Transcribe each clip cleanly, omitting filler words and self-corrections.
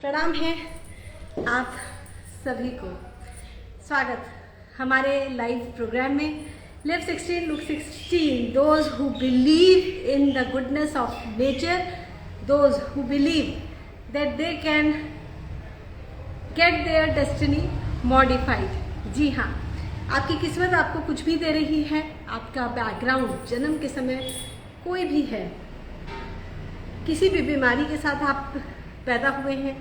प्रणाम है आप सभी को। स्वागत हमारे लाइव प्रोग्राम में live 16 look 16। Those who believe in the goodness of nature, those who believe that they can get their destiny modified. जी हाँ, आपकी किस्मत आपको कुछ भी दे रही है। आपका बैकग्राउंड जन्म के समय कोई भी है, किसी भी बीमारी के साथ आप पैदा हुए हैं,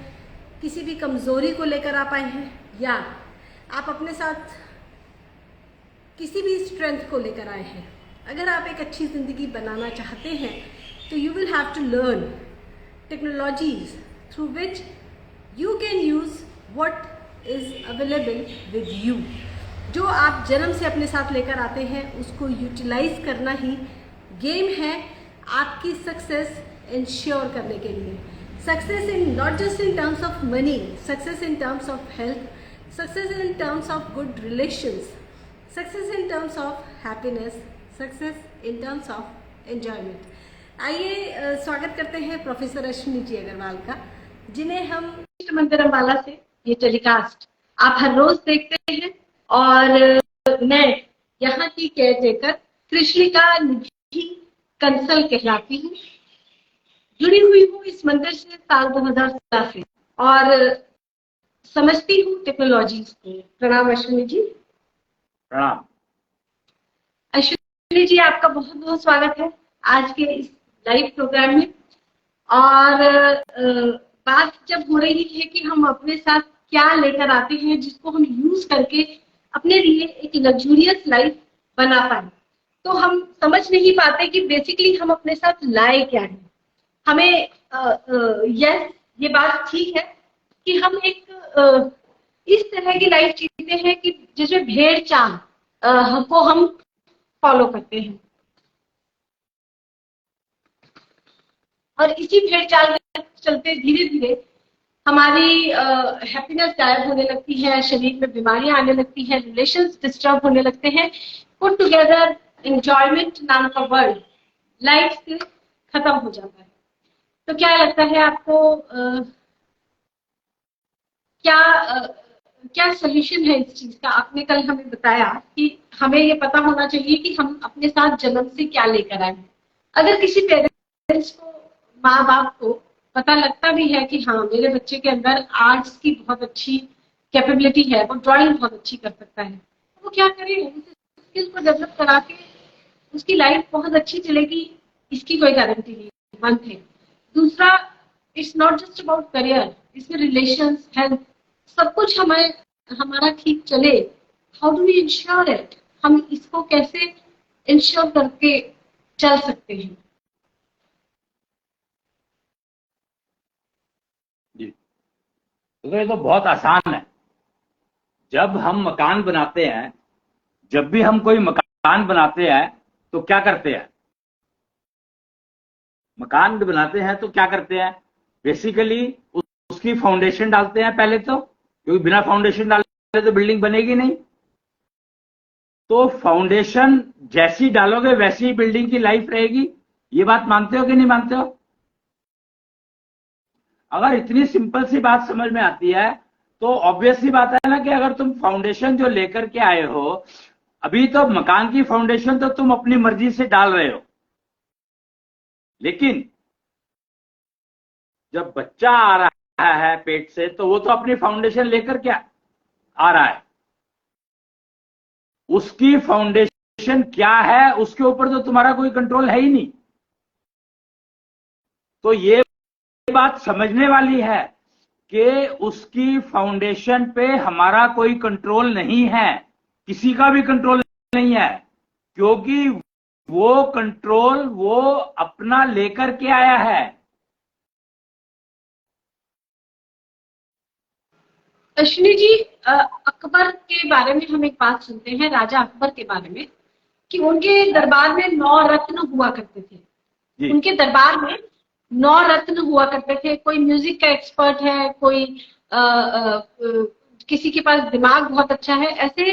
किसी भी कमज़ोरी को लेकर आप आए हैं, या आप अपने साथ किसी भी स्ट्रेंथ को लेकर आए हैं। अगर आप एक अच्छी ज़िंदगी बनाना चाहते हैं तो you will have to learn technologies through which you can use what is available with you. जो आप जन्म से अपने साथ लेकर आते हैं उसको यूटिलाइज करना ही गेम है आपकी सक्सेस इंश्योर करने के लिए। Success in not just in terms of money, success in terms of health, success in terms of good relations, success in terms of happiness, success in terms of enjoyment। आइए स्वागत करते हैं professor Ashwini ji Agarwal का, जिन्हें हम मंदिर अम्बाला से ये टेलीकास्ट आप हर रोज देखते हैं। और मैं यहाँ की केयर टेकर कृष्णिका निधि कंसल कहलाती हूँ। जुड़ी हुई हूँ इस मंदिर से साल 2017 से और समझती हूँ टेक्नोलॉजीज को। प्रणाम अश्विनी जी। प्रणाम अश्विनी जी, आपका बहुत बहुत स्वागत है आज के इस लाइव प्रोग्राम में। और बात जब हो रही है कि हम अपने साथ क्या लेकर आते हैं जिसको हम यूज करके अपने लिए एक लग्जूरियस लाइफ बना पाए, तो हम समझ नहीं पाते कि बेसिकली हम अपने साथ लाए क्या है। हमें यस, ये बात ठीक है कि हम एक इस तरह की लाइफ जीते हैं कि जिसमें भेड़ चाल को हम फॉलो करते हैं, और इसी भेड़ चाल में चलते धीरे धीरे हमारी हैप्पीनेस गायब होने लगती है, शरीर में बीमारियां आने लगती हैं, रिलेशंस डिस्टर्ब होने लगते हैं, पुट टुगेदर एंजॉयमेंट नाम का वर्ड लाइफ से खत्म हो जाता है। तो क्या लगता है आपको क्या सोल्यूशन है इस चीज का? आपने कल हमें बताया कि हमें ये पता होना चाहिए कि हम अपने साथ जन्म से क्या लेकर आए। अगर किसी पेरेंट्स को, माँ बाप को पता लगता भी है कि हाँ मेरे बच्चे के अंदर आर्ट्स की बहुत अच्छी कैपेबिलिटी है, वो ड्राइंग बहुत अच्छी कर सकता है, तो वो क्या करे? उसे स्किल को डेवलप करा के उसकी लाइफ बहुत अच्छी चलेगी, इसकी कोई गारंटी नहीं। One thing. दूसरा, it's not just about career, इसमें रिलेशंस, हेल्थ, सब कुछ हमारा ठीक चले। How do we ensure it? हम इसको कैसे इंश्योर करके चल सकते हैं? जी, तो ये तो बहुत आसान है। जब हम मकान बनाते हैं, जब भी हम कोई मकान बनाते हैं तो क्या करते हैं? मकान बनाते हैं तो क्या करते हैं? बेसिकली उसकी फाउंडेशन डालते हैं पहले तो, क्योंकि बिना फाउंडेशन डाले तो बिल्डिंग बनेगी नहीं। तो फाउंडेशन जैसी डालोगे वैसी ही बिल्डिंग की लाइफ रहेगी। ये बात मानते हो कि नहीं मानते हो? अगर इतनी सिंपल सी बात समझ में आती है तो ऑब्वियस सी बात है ना कि अगर तुम फाउंडेशन जो लेकर के आए हो, अभी तो मकान की फाउंडेशन तो तुम अपनी मर्जी से डाल रहे हो, लेकिन जब बच्चा आ रहा है पेट से तो वो तो अपनी फाउंडेशन लेकर के आ रहा है। उसकी फाउंडेशन क्या है उसके ऊपर तो तुम्हारा कोई कंट्रोल है ही नहीं। तो ये बात समझने वाली है कि उसकी फाउंडेशन पे हमारा कोई कंट्रोल नहीं है, किसी का भी कंट्रोल नहीं है, क्योंकि वो कंट्रोल वो अपना लेकर के आया है। अश्विनी जी, अकबर के बारे में हम एक बात सुनते हैं, राजा अकबर के बारे में, कि उनके दरबार में 9 रत्न हुआ करते थे। उनके दरबार में 9 रत्न हुआ करते थे। कोई म्यूजिक का एक्सपर्ट है, कोई किसी के पास दिमाग बहुत अच्छा है, ऐसे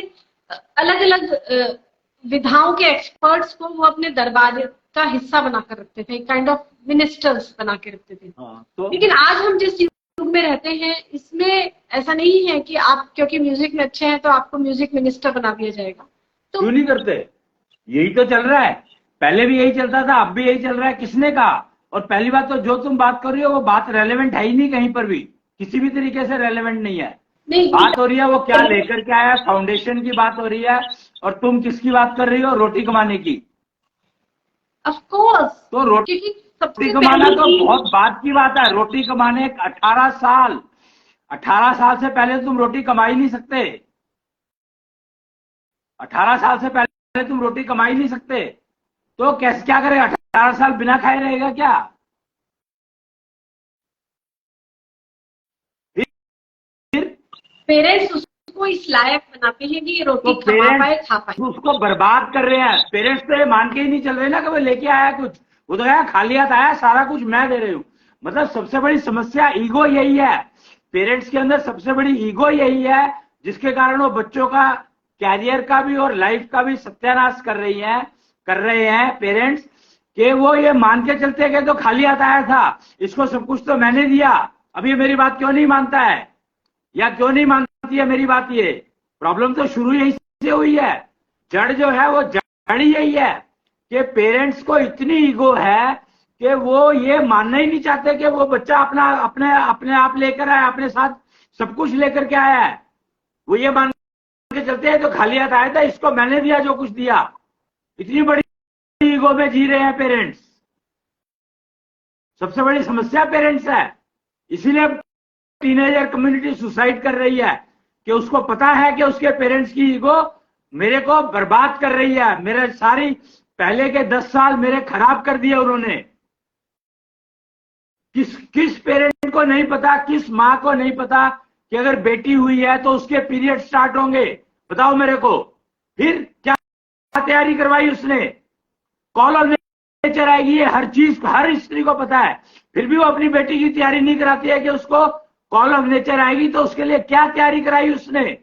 अलग अलग विधाओं के एक्सपर्ट्स को वो अपने दरबार का हिस्सा बनाकर रखते थे, काइंड ऑफ मिनिस्टर्स बना के रखते थे। तो लेकिन आज हम जिस युग में रहते हैं, इसमें ऐसा नहीं है कि आप क्योंकि म्यूजिक में अच्छे हैं तो आपको म्यूजिक मिनिस्टर बना दिया जाएगा। तो क्यों नहीं करते? यही तो चल रहा है, पहले भी यही चलता था, अब भी यही चल रहा है। किसने कहा? और पहली बात तो जो तुम बात कर रही हो वो बात रेलेवेंट है ही नहीं, कहीं पर भी किसी भी तरीके से रेलेवेंट नहीं है। नहीं, बात हो रही है वो क्या लेकर के आया, फाउंडेशन की बात हो रही है, और तुम किसकी बात कर रही हो? रोटी कमाने की। ऑफ कोर्स, तो रोटी सबसे कमाना तो पहले बहुत बात की बात है। रोटी कमाने 18 साल से पहले तुम रोटी कमा ही नहीं सकते। 18 साल से पहले तुम रोटी कमा ही नहीं सकते, तो कैसे क्या करेगा? 18 साल बिना खाए रहेगा क्या? फिर पेरेंट्स उसको इस लायक बनाते हैं कि ये रोटी तो कमा पाए, खा पाए। उसको बर्बाद कर रहे हैं। पेरेंट्स तो ये मान के ही नहीं चल रहे ना कि वो लेके आया कुछ, वो तो आया खाली हाथ आया, सारा कुछ मैं दे रही हूँ। मतलब सबसे बड़ी समस्या ईगो यही है, पेरेंट्स के अंदर सबसे बड़ी ईगो यही है, जिसके कारण वो बच्चों का कैरियर का भी और लाइफ का भी सत्यानाश कर रहे हैं पेरेंट्स, कि वो ये मान के चलते कि तो खाली हाथ आया था, इसको सब कुछ तो मैंने दिया। अब ये मेरी बात क्यों नहीं मानता है, या क्यों नहीं मानती है मेरी बात? ये प्रॉब्लम तो शुरू यही से हुई है। जड़ जो है वो जड़ यही है कि पेरेंट्स को इतनी ईगो है कि वो ये मानना ही नहीं चाहते कि वो बच्चा अपने आप लेकर आया, अपने साथ सब कुछ लेकर के आया है। वो ये मान के चलते हैं तो खाली हाथ आया था, इसको मैंने दिया जो कुछ दिया। इतनी बड़ी ईगो में जी रहे हैं पेरेंट्स। सबसे बड़ी समस्या पेरेंट्स है। इसीलिए टीनेजर कम्युनिटी सुसाइड कर रही है कि उसको पता है कि उसके पेरेंट्स की ईगो मेरे को बर्बाद कर रही है। मेरे सारी पहले के 10 साल मेरे खराब कर दिए उन्होंने। किस पेरेंट को नहीं पता, किस माँ को नहीं पता कि अगर बेटी हुई है तो उसके पीरियड स्टार्ट होंगे? बताओ मेरे को। फिर क्या तैयारी करवाई उसने? कॉल ऑफ नेचर आएगी, ये हर चीज हर स्त्री को पता है, फिर भी वो अपनी बेटी की तैयारी नहीं कराती है कि उसको कॉल ऑफ नेचर आएगी। तो उसके लिए क्या तैयारी कराई उसने?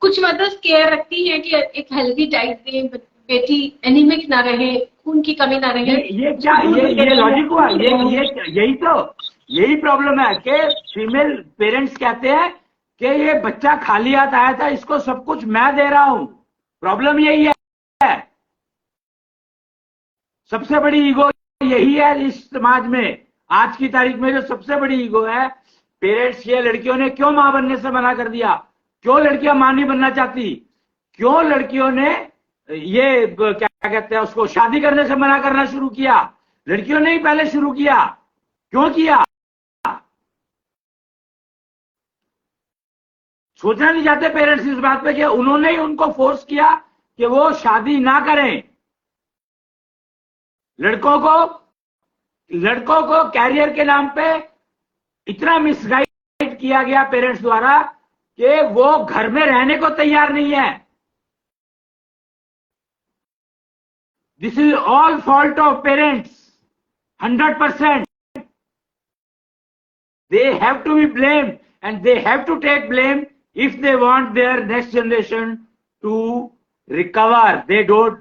कुछ मदर्स केयर रखती हैं कि एक हेल्दी डाइट दें, बेटी एनीमिक ना रहे, खून की कमी ना रहे। ये क्या ये लॉजिक हुआ? यही प्रॉब्लम है कि फीमेल पेरेंट्स कहते हैं कि ये बच्चा खाली हाथ आया था, इसको सब कुछ मैं दे रहा हूं। प्रॉब्लम यही है, सबसे बड़ी ईगो यही है इस समाज में। आज की तारीख में जो सबसे बड़ी ईगो है, पेरेंट्स, ये लड़कियों ने क्यों मां बनने से मना कर दिया? क्यों लड़कियां मां नहीं बनना चाहती? क्यों लड़कियों ने ये क्या कहते हैं उसको, शादी करने से मना करना शुरू किया? लड़कियों ने ही पहले शुरू किया। क्यों किया? सोचना नहीं चाहते पेरेंट्स इस बात पे कि उन्होंने ही उनको फोर्स किया कि वो शादी ना करें। लड़कों को कैरियर के नाम पे इतना मिसगाइड किया गया पेरेंट्स द्वारा कि वो घर में रहने को तैयार नहीं है। This is all fault of parents, 100%. They have to be blamed, and they have to take blame if they want their next generation to recover.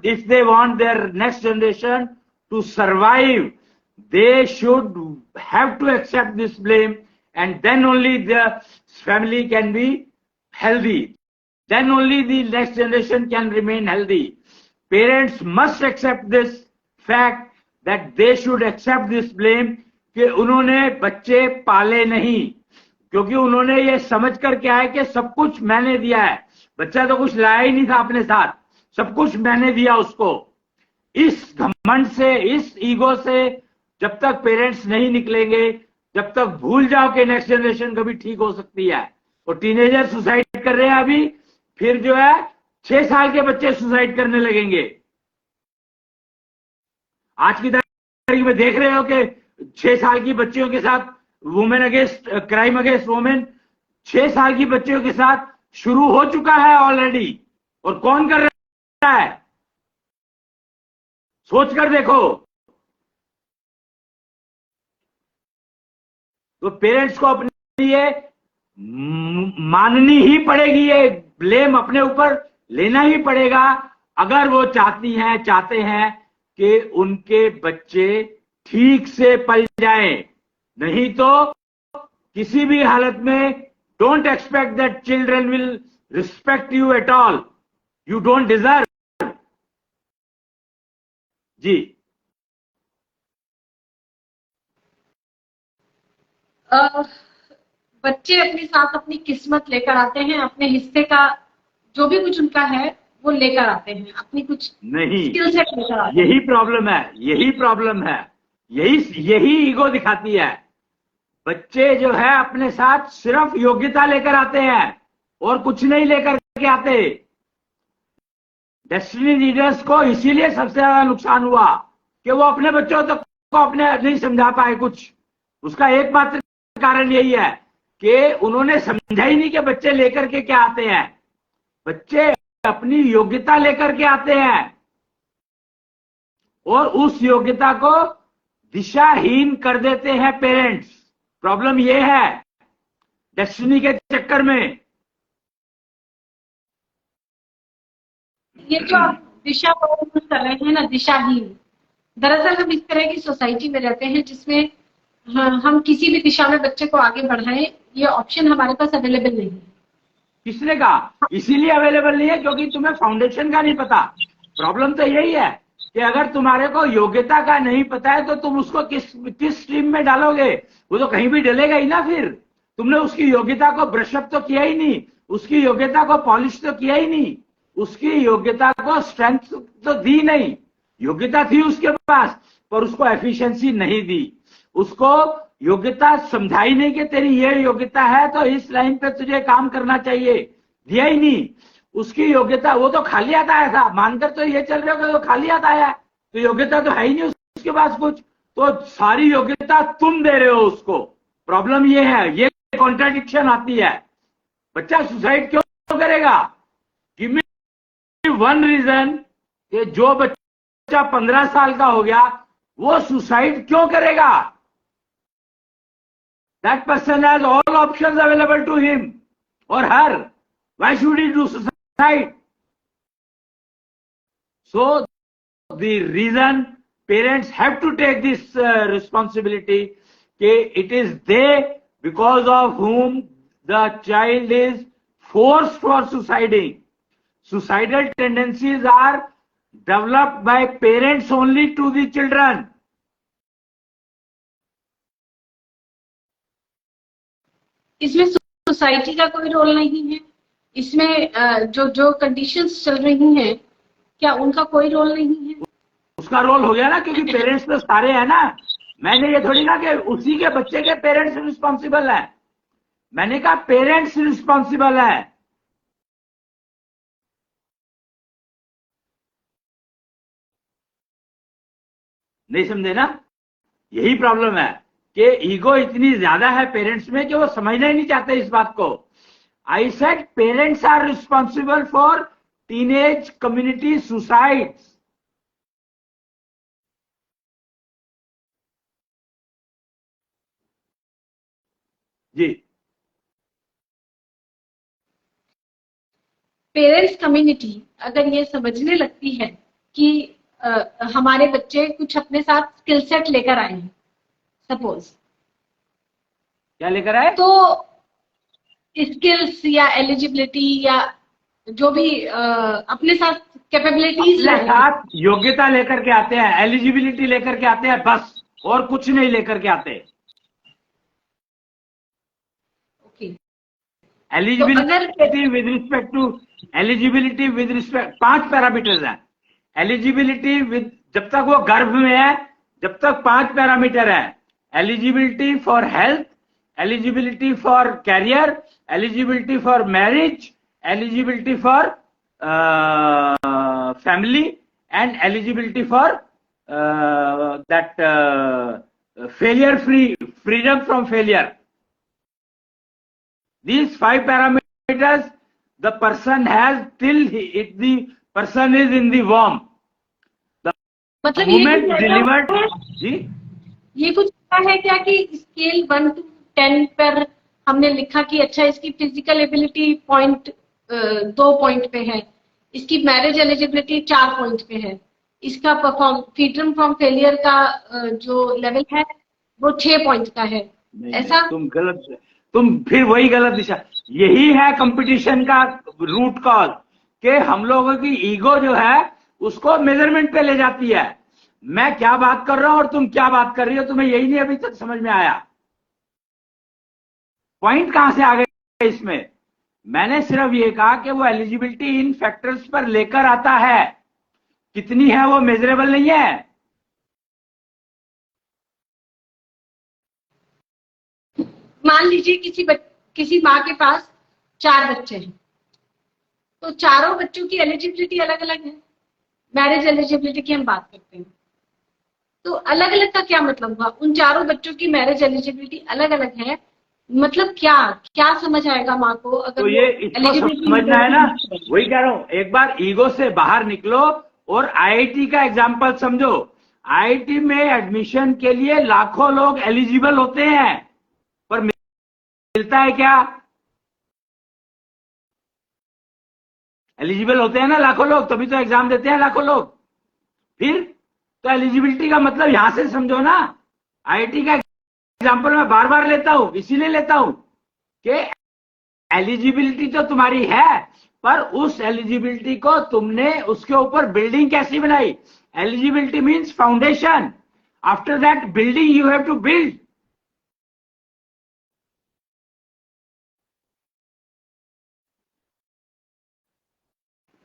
If they want their next generation to survive, they should have to accept this blame, and then only the family can be healthy. Then only the next generation can remain healthy. Parents must accept this fact that they should accept this blame कि उन्होंने बच्चे पाले नहीं, क्योंकि उन्होंने ये समझ कर क्या है कि सब कुछ मैंने दिया है। बच्चा तो कुछ लाया ही नहीं था अपने साथ, सब कुछ मैंने दिया उसको। इस घमंड से, इस ईगो से जब तक पेरेंट्स नहीं निकलेंगे, जब तक भूल जाओ कि नेक्स्ट जनरेशन कभी ठीक हो सकती है। और टीनेजर सुसाइड कर रहे हैं अभी, फिर जो है 6 साल के बच्चे सुसाइड करने लगेंगे। आज की तारीख में देख रहे हो कि 6 साल की बच्चियों के साथ women against crime against women 6 साल की बच्चियों के साथ शुरू हो चुका है ऑलरेडी। और कौन कर रहा है? सोच कर देखो। तो पेरेंट्स को अपने लिए माननी ही पड़ेगी, ये ब्लेम अपने ऊपर लेना ही पड़ेगा, अगर वो चाहते हैं कि उनके बच्चे ठीक से पल जाएं। नहीं तो किसी भी हालत में don't expect that children will respect you at all. You don't deserve. जी. बच्चे अपने साथ अपनी किस्मत लेकर आते हैं, अपने हिस्से का जो भी कुछ उनका है वो लेकर आते हैं, अपनी कुछ नहीं, स्किल सेट लेकर आते हैं. यही प्रॉब्लम है, यही प्रॉब्लम है, यही ईगो दिखाती है. बच्चे जो है अपने साथ सिर्फ योग्यता लेकर आते हैं और कुछ नहीं लेकर के आते. डेस्टिनी लीडर्स को इसीलिए सबसे ज्यादा नुकसान हुआ कि वो अपने बच्चों तक को अपने नहीं समझा पाए कुछ. उसका एकमात्र कारण यही है कि उन्होंने समझा ही नहीं कि बच्चे लेकर के क्या आते हैं. बच्चे अपनी योग्यता लेकर के आते हैं और उस योग्यता को दिशाहीन कर देते हैं पेरेंट्स. प्रॉब्लम ये है डेस्टिनी के चक्कर में. ये जो आप दिशा कर रहे हैं ना, दिशाहीन, दरअसल हम इस तरह की सोसाइटी में रहते हैं जिसमें हम किसी भी दिशा में बच्चे को आगे बढ़ाएं, ये ऑप्शन हमारे पास अवेलेबल नहीं है. किसने कहा? इसीलिए अवेलेबल नहीं है क्योंकि तुम्हें फाउंडेशन का नहीं पता. प्रॉब्लम तो यही है कि अगर तुम्हारे को योग्यता का नहीं पता है तो तुम उसको किस स्ट्रीम में डालोगे? वो तो कहीं भी डलेगा ही ना. फिर तुमने उसकी योग्यता को ब्रशअप तो किया ही नहीं, उसकी योग्यता को पॉलिश तो किया ही नहीं, उसकी योग्यता को स्ट्रेंथ तो दी नहीं. योग्यता थी उसके पास पर उसको एफिशिएंसी नहीं दी. उसको योग्यता समझाई नहीं कि तेरी ये योग्यता है तो इस लाइन पे तुझे काम करना चाहिए, दिया ही नहीं. उसकी योग्यता, वो तो खाली आता आया था. मानकर तो ये चल रहे हो कि वो खाली आता आया, तो योग्यता तो है ही नहीं उसके पास कुछ. तो सारी योग्यता तुम दे रहे हो उसको. प्रॉब्लम ये है, ये कॉन्ट्राडिक्शन आती है. बच्चा सुसाइड क्यों करेगा? गिव मी वन रीजन कि जो बच्चा 15 साल का हो गया वो सुसाइड क्यों करेगा? That person has all options available to him or her. Why should he do suicide? So the reason parents have to take this responsibility, it is they because of whom the child is forced for suiciding. Suicidal tendencies are developed by parents only to the children. इसमें society का कोई role नहीं है. इसमें जो conditions चल रही हैं, क्या उनका कोई रोल नहीं है? उसका रोल हो गया ना, क्योंकि पेरेंट्स तो सारे हैं ना. मैंने ये थोड़ी कहा कि उसी के बच्चे के पेरेंट्स रिस्पॉन्सिबल है. मैंने कहा पेरेंट्स रिस्पॉन्सिबल है. नहीं समझे ना? यही प्रॉब्लम है कि ईगो इतनी ज्यादा है पेरेंट्स में कि वो समझना ही नहीं चाहते इस बात को. I said parents are responsible for teenage community suicides. जी. पेरेंट्स कम्युनिटी अगर ये समझने लगती है कि हमारे बच्चे कुछ अपने साथ स्किल सेट लेकर आए हैं, सपोज क्या लेकर आए? तो स्किल्स या एलिजिबिलिटी या जो भी अपने साथ कैपेबिलिटीज साथ योग्यता लेकर के आते हैं, एलिजिबिलिटी लेकर के आते हैं, बस और कुछ नहीं लेकर के आते. Eligibility with respect to eligibility with respect 5 parameters हैं. एलिजिबिलिटी विद, जब तक वो गर्भ में है जब तक 5 पैरामीटर है. Eligibility for health, eligibility for career, eligibility for marriage, eligibility for family and eligibility for that failure free, freedom from failure. These 5 parameters the person has till the person is in the womb. The moment delivered. जी, ये कुछ है क्या कि scale 1 to 10 पर हमने लिखा कि अच्छा इसकी फिजिकल एबिलिटी पॉइंट 2 पॉइंट पे है, इसकी मैरिज एलिजिबिलिटी 4 पॉइंट पे है, इसका फ्रीडम फ्रॉम फेलियर का जो लेवल है वो 6 पॉइंट का है, ऐसा? तुम फिर वही गलत दिशा। यही है कंपटीशन का रूट कॉज कि हम लोगों की ईगो जो है उसको मेजरमेंट पे ले जाती है। मैं क्या बात कर रहा हूं और तुम क्या बात कर रही हो, तुम्हें यही नहीं अभी तक समझ में आया। पॉइंट कहां से आ गए इसमें? मैंने सिर्फ ये कहा कि वो एलिजिबिलिटी इन फैक्टर्स पर लेकर आता है, कितनी है वो मेजरेबल नहीं है। मान लीजिए किसी माँ के पास 4 बच्चे हैं, तो चारों बच्चों की एलिजिबिलिटी अलग अलग है। मैरिज एलिजिबिलिटी की हम बात करते हैं, तो अलग अलग का क्या मतलब हुआ? उन चारों बच्चों की मैरिज एलिजिबिलिटी अलग अलग है, मतलब क्या क्या समझ आएगा माँ को अगर तो ये इसको समझना है ना, वही कह रहा हूं, एक बार ईगो से बाहर निकलो और आईआईटी का एग्जाम्पल समझो। आईआईटी में एडमिशन के लिए लाखों लोग एलिजिबल होते हैं, पर मिलता है क्या? एलिजिबल होते हैं ना लाखों लोग, तभी तो एग्जाम देते हैं लाखों लोग। फिर तो एलिजिबिलिटी का मतलब यहां से समझो ना। आईआईटी का एग्जाम्पल मैं बार बार लेता हूं, इसीलिए लेता हूं कि एलिजिबिलिटी तो तुम्हारी है, पर उस एलिजिबिलिटी को तुमने उसके ऊपर बिल्डिंग कैसी बनाई। Eligibility means foundation, after that building you have to build.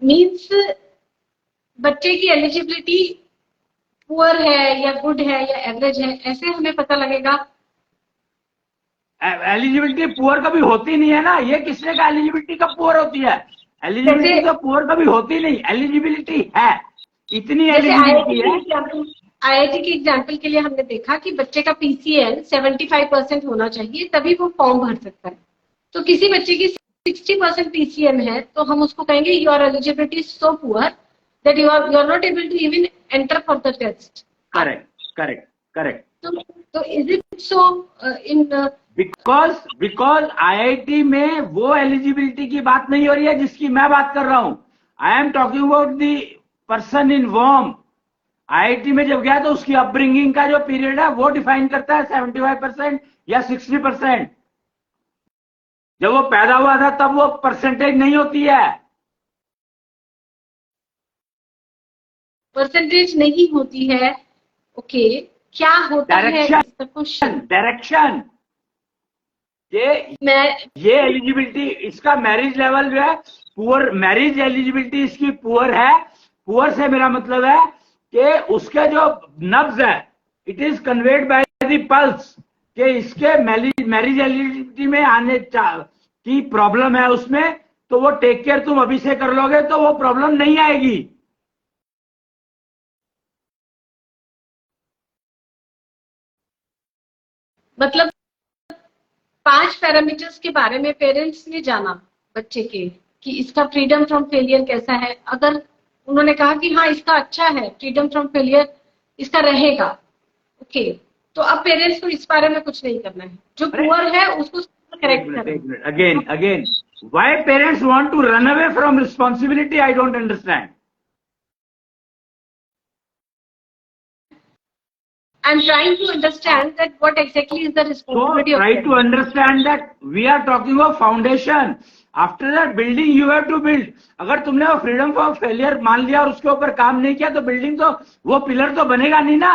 Means बच्चे की एलिजिबिलिटी पुअर है या गुड है या एवरेज है, ऐसे हमें पता लगेगा? एलिजिबिलिटी पुअर कभी होती नहीं है ना, ये किसने कहा एलिजिबिलिटी कब पुअर होती है? एलिजिबिलिटी तो पुअर कभी होती नहीं, एलिजिबिलिटी है, इतनी एलिजिबिलिटी है। आईआईटी के एग्जाम्पल के लिए हमने देखा कि बच्चे का पीसीएल 75% होना चाहिए, तभी वो फॉर्म भर सकता है। तो किसी बच्चे की 60% पीसीएम है, तो हम उसको कहेंगे your eligibility is so poor that you are not able to even enter for the test. Correct correct correct. तो is it so in because IIT में वो एलिजिबिलिटी की बात नहीं हो रही है जिसकी मैं बात कर रहा हूं। I am talking about the person in warm. IIT में जब गया तो उसकी अपब्रिंगिंग का जो पीरियड है वो डिफाइन करता है 75% या 60%। जब वो पैदा हुआ था तब वो परसेंटेज नहीं होती है। परसेंटेज नहीं होती है, ओके, क्या होता है इसका क्वेश्चन? डायरेक्शन। ये एलिजिबिलिटी, इसका मैरिज लेवल जो है पुअर, मैरिज एलिजिबिलिटी इसकी पुअर है। पुअर से मेरा मतलब है कि उसके जो नब्ज है, it is conveyed by the pulse, कि इसके मैरिज एलिजिबिलिटी में आने की प्रॉब्लम है उसमें, तो वो टेक केयर तुम अभी से कर लोगे तो वो प्रॉब्लम नहीं आएगी। मतलब 5 पैरामीटर्स के बारे में पेरेंट्स ने जाना बच्चे के, कि इसका फ्रीडम फ्रॉम फेलियर कैसा है। अगर उन्होंने कहा कि हाँ इसका अच्छा है, फ्रीडम फ्रॉम फेलियर इसका रहेगा, ओके, तो अब पेरेंट्स को इस बारे में कुछ नहीं करना है, जो पुअर है उसको करेक्ट करना। Again why parents want to run away from responsibility, I don't understand. I'm trying to understand that what exactly is the responsibility so, of try to understand that we are talking of foundation. After that building you have to build. अगर तुमने वो freedom for failure मान लिया और उसके ऊपर काम नहीं किया तो बिल्डिंग तो, वो पिलर तो बनेगा नहीं ना।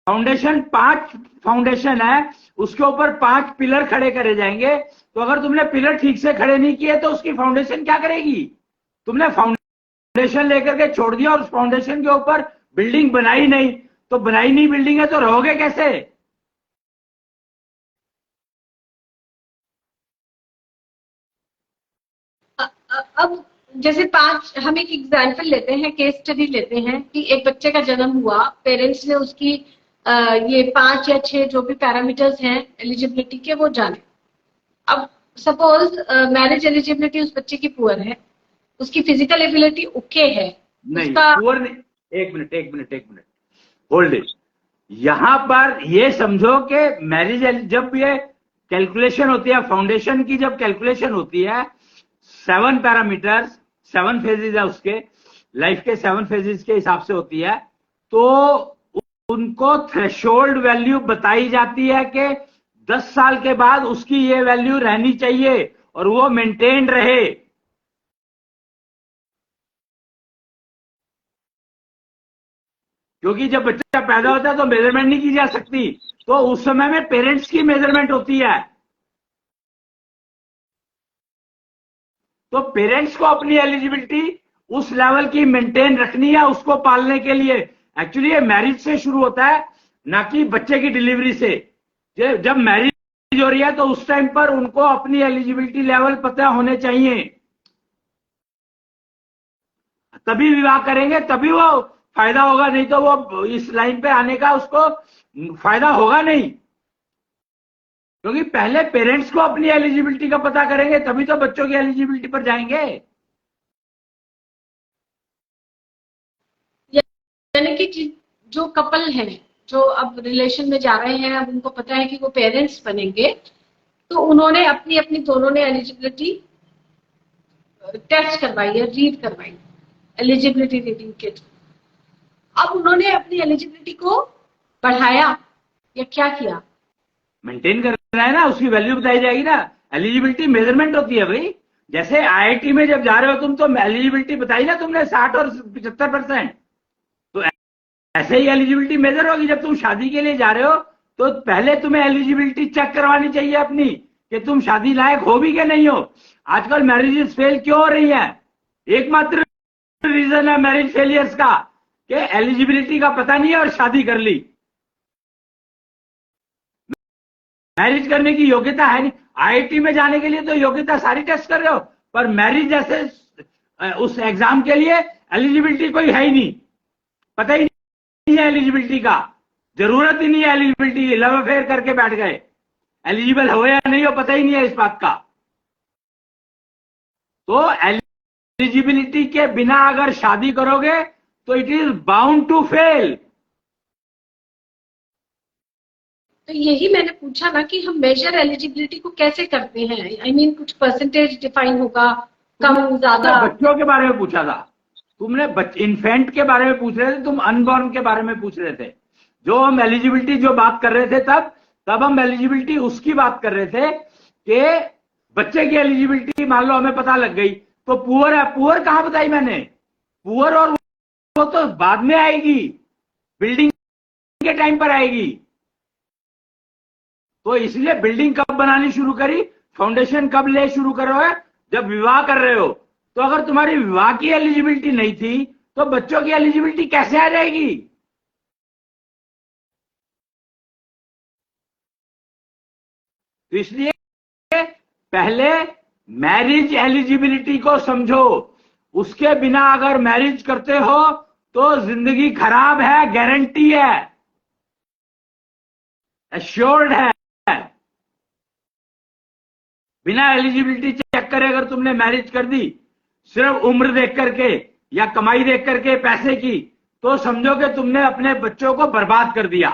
फाउंडेशन 5 फाउंडेशन है, उसके ऊपर 5 पिलर खड़े करे जाएंगे। तो अगर तुमने पिलर ठीक से खड़े नहीं किए तो उसकी फाउंडेशन क्या करेगी? तुमने फाउंडेशन लेकर के छोड़ दिया और उस फाउंडेशन के ऊपर बिल्डिंग बनाई नहीं, तो बनाई नहीं बिल्डिंग है तो रहोगे कैसे? अब जैसे 5, हम एक एग्जाम्पल लेते हैं, केस स्टडी लेते हैं कि एक बच्चे का जन्म हुआ, पेरेंट्स ने उसकी ये 5 या 6 जो भी पैरामीटर्स हैं एलिजिबिलिटी के वो जाने। अब सपोज मैरिज एलिजिबिलिटी उस बच्चे की पुअर है, उसकी फिजिकल एबिलिटी ओके है, नहीं पुअर नहीं। एक मिनट होल्ड इट। यहां पर ये समझो कि मैरिज जब ये कैलकुलेशन होती है, फाउंडेशन की जब कैलकुलेशन होती है, 7 पैरामीटर्स, 7 फेजेज है उसके, लाइफ के 7 फेजेज के हिसाब से होती है। तो उनको थ्रेशोल्ड वैल्यू बताई जाती है कि 10 साल के बाद उसकी ये वैल्यू रहनी चाहिए और वो मेंटेन रहे। क्योंकि जब बच्चा पैदा होता है तो मेजरमेंट नहीं की जा सकती, तो उस समय में पेरेंट्स की मेजरमेंट होती है। तो पेरेंट्स को अपनी एलिजिबिलिटी उस लेवल की मेंटेन रखनी है उसको पालने के लिए। एक्चुअली ये मैरिज से शुरू होता है, ना कि बच्चे की डिलीवरी से। जब मैरिज हो रही है तो उस टाइम पर उनको अपनी एलिजिबिलिटी लेवल पता होने चाहिए, तभी विवाह करेंगे, तभी वो फायदा होगा, नहीं तो वो इस लाइन पे आने का उसको फायदा होगा नहीं। क्योंकि पहले पेरेंट्स को अपनी एलिजिबिलिटी का पता करेंगे तभी तो बच्चों की एलिजिबिलिटी पर जाएंगे। यानी कि जो कपल हैं, जो अब रिलेशन में जा रहे हैं, अब उनको पता है कि वो पेरेंट्स बनेंगे, तो उन्होंने अपनी अपनी दोनों ने एलिजिबिलिटी टेस्ट करवाई है, रीड करवाई, एलिजिबिलिटी रीडिंग के थ्रू। अब उन्होंने अपनी एलिजिबिलिटी को बढ़ाया या क्या किया? मेंटेन करना है ना, उसकी वैल्यू बताई जाएगी ना। एलिजिबिलिटी मेजरमेंट होती है भाई। जैसे आईआईटी में जब जा रहे हो तुम, तो एलिजिबिलिटी बताई ना तुमने 60 और 75%। तो ऐसे ही एलिजिबिलिटी मेजर होगी। जब तुम शादी के लिए जा रहे हो तो पहले तुम्हें एलिजिबिलिटी चेक करवानी चाहिए अपनी, कि तुम शादी लायक हो भी कि नहीं हो। आजकल मैरिजेस फेल क्यों हो रही है? एकमात्र रीजन है मैरिज फेलियर्स का कि एलिजिबिलिटी का पता नहीं है और शादी कर ली। मैरिज करने की योग्यता है नहीं। आईआईटी में जाने के लिए तो योग्यता सारी टेस्ट कर रहे हो, पर मैरिज जैसे उस एग्जाम के लिए एलिजिबिलिटी कोई है ही नहीं, पता ही नहीं है एलिजिबिलिटी का, जरूरत ही नहीं है एलिजिबिलिटी की। लव अफेयर करके बैठ गए, एलिजिबल हो या नहीं हो पता ही नहीं है इस बात का। तो एलिजिबिलिटी के बिना अगर शादी करोगे तो it is bound to fail. तो यही मैंने पूछा ना कि हम मेजर एलिजिबिलिटी को कैसे करते हैं। I mean, कुछ परसेंटेज डिफाइन होगा, कम ज्यादा? बच्चों के बारे में पूछा था तुमने, इन्फेंट के बारे में पूछ रहे थे तुम, अनबॉर्न के बारे में पूछ रहे थे। जो हम एलिजिबिलिटी जो बात कर रहे थे तब हम एलिजिबिलिटी उसकी बात कर रहे थे कि बच्चे की एलिजिबिलिटी मान लो हमें पता लग गई, तो पुअर है। पुअर कहां बताई मैंने? पुअर और वो तो बाद में आएगी, बिल्डिंग के टाइम पर आएगी। तो इसलिए बिल्डिंग कब बनानी शुरू करी, फाउंडेशन कब ले शुरू करो है? जब विवाह कर रहे हो। तो अगर तुम्हारी विवाह की एलिजिबिलिटी नहीं थी तो बच्चों की एलिजिबिलिटी कैसे आ जाएगी? तो इसलिए पहले मैरिज एलिजिबिलिटी को समझो। उसके बिना अगर मैरिज करते हो तो जिंदगी खराब है, गारंटी है, एश्योर्ड है। बिना एलिजिबिलिटी चेक करे अगर तुमने मैरिज कर दी, सिर्फ उम्र देख करके या कमाई देख करके पैसे की, तो समझो कि तुमने अपने बच्चों को बर्बाद कर दिया,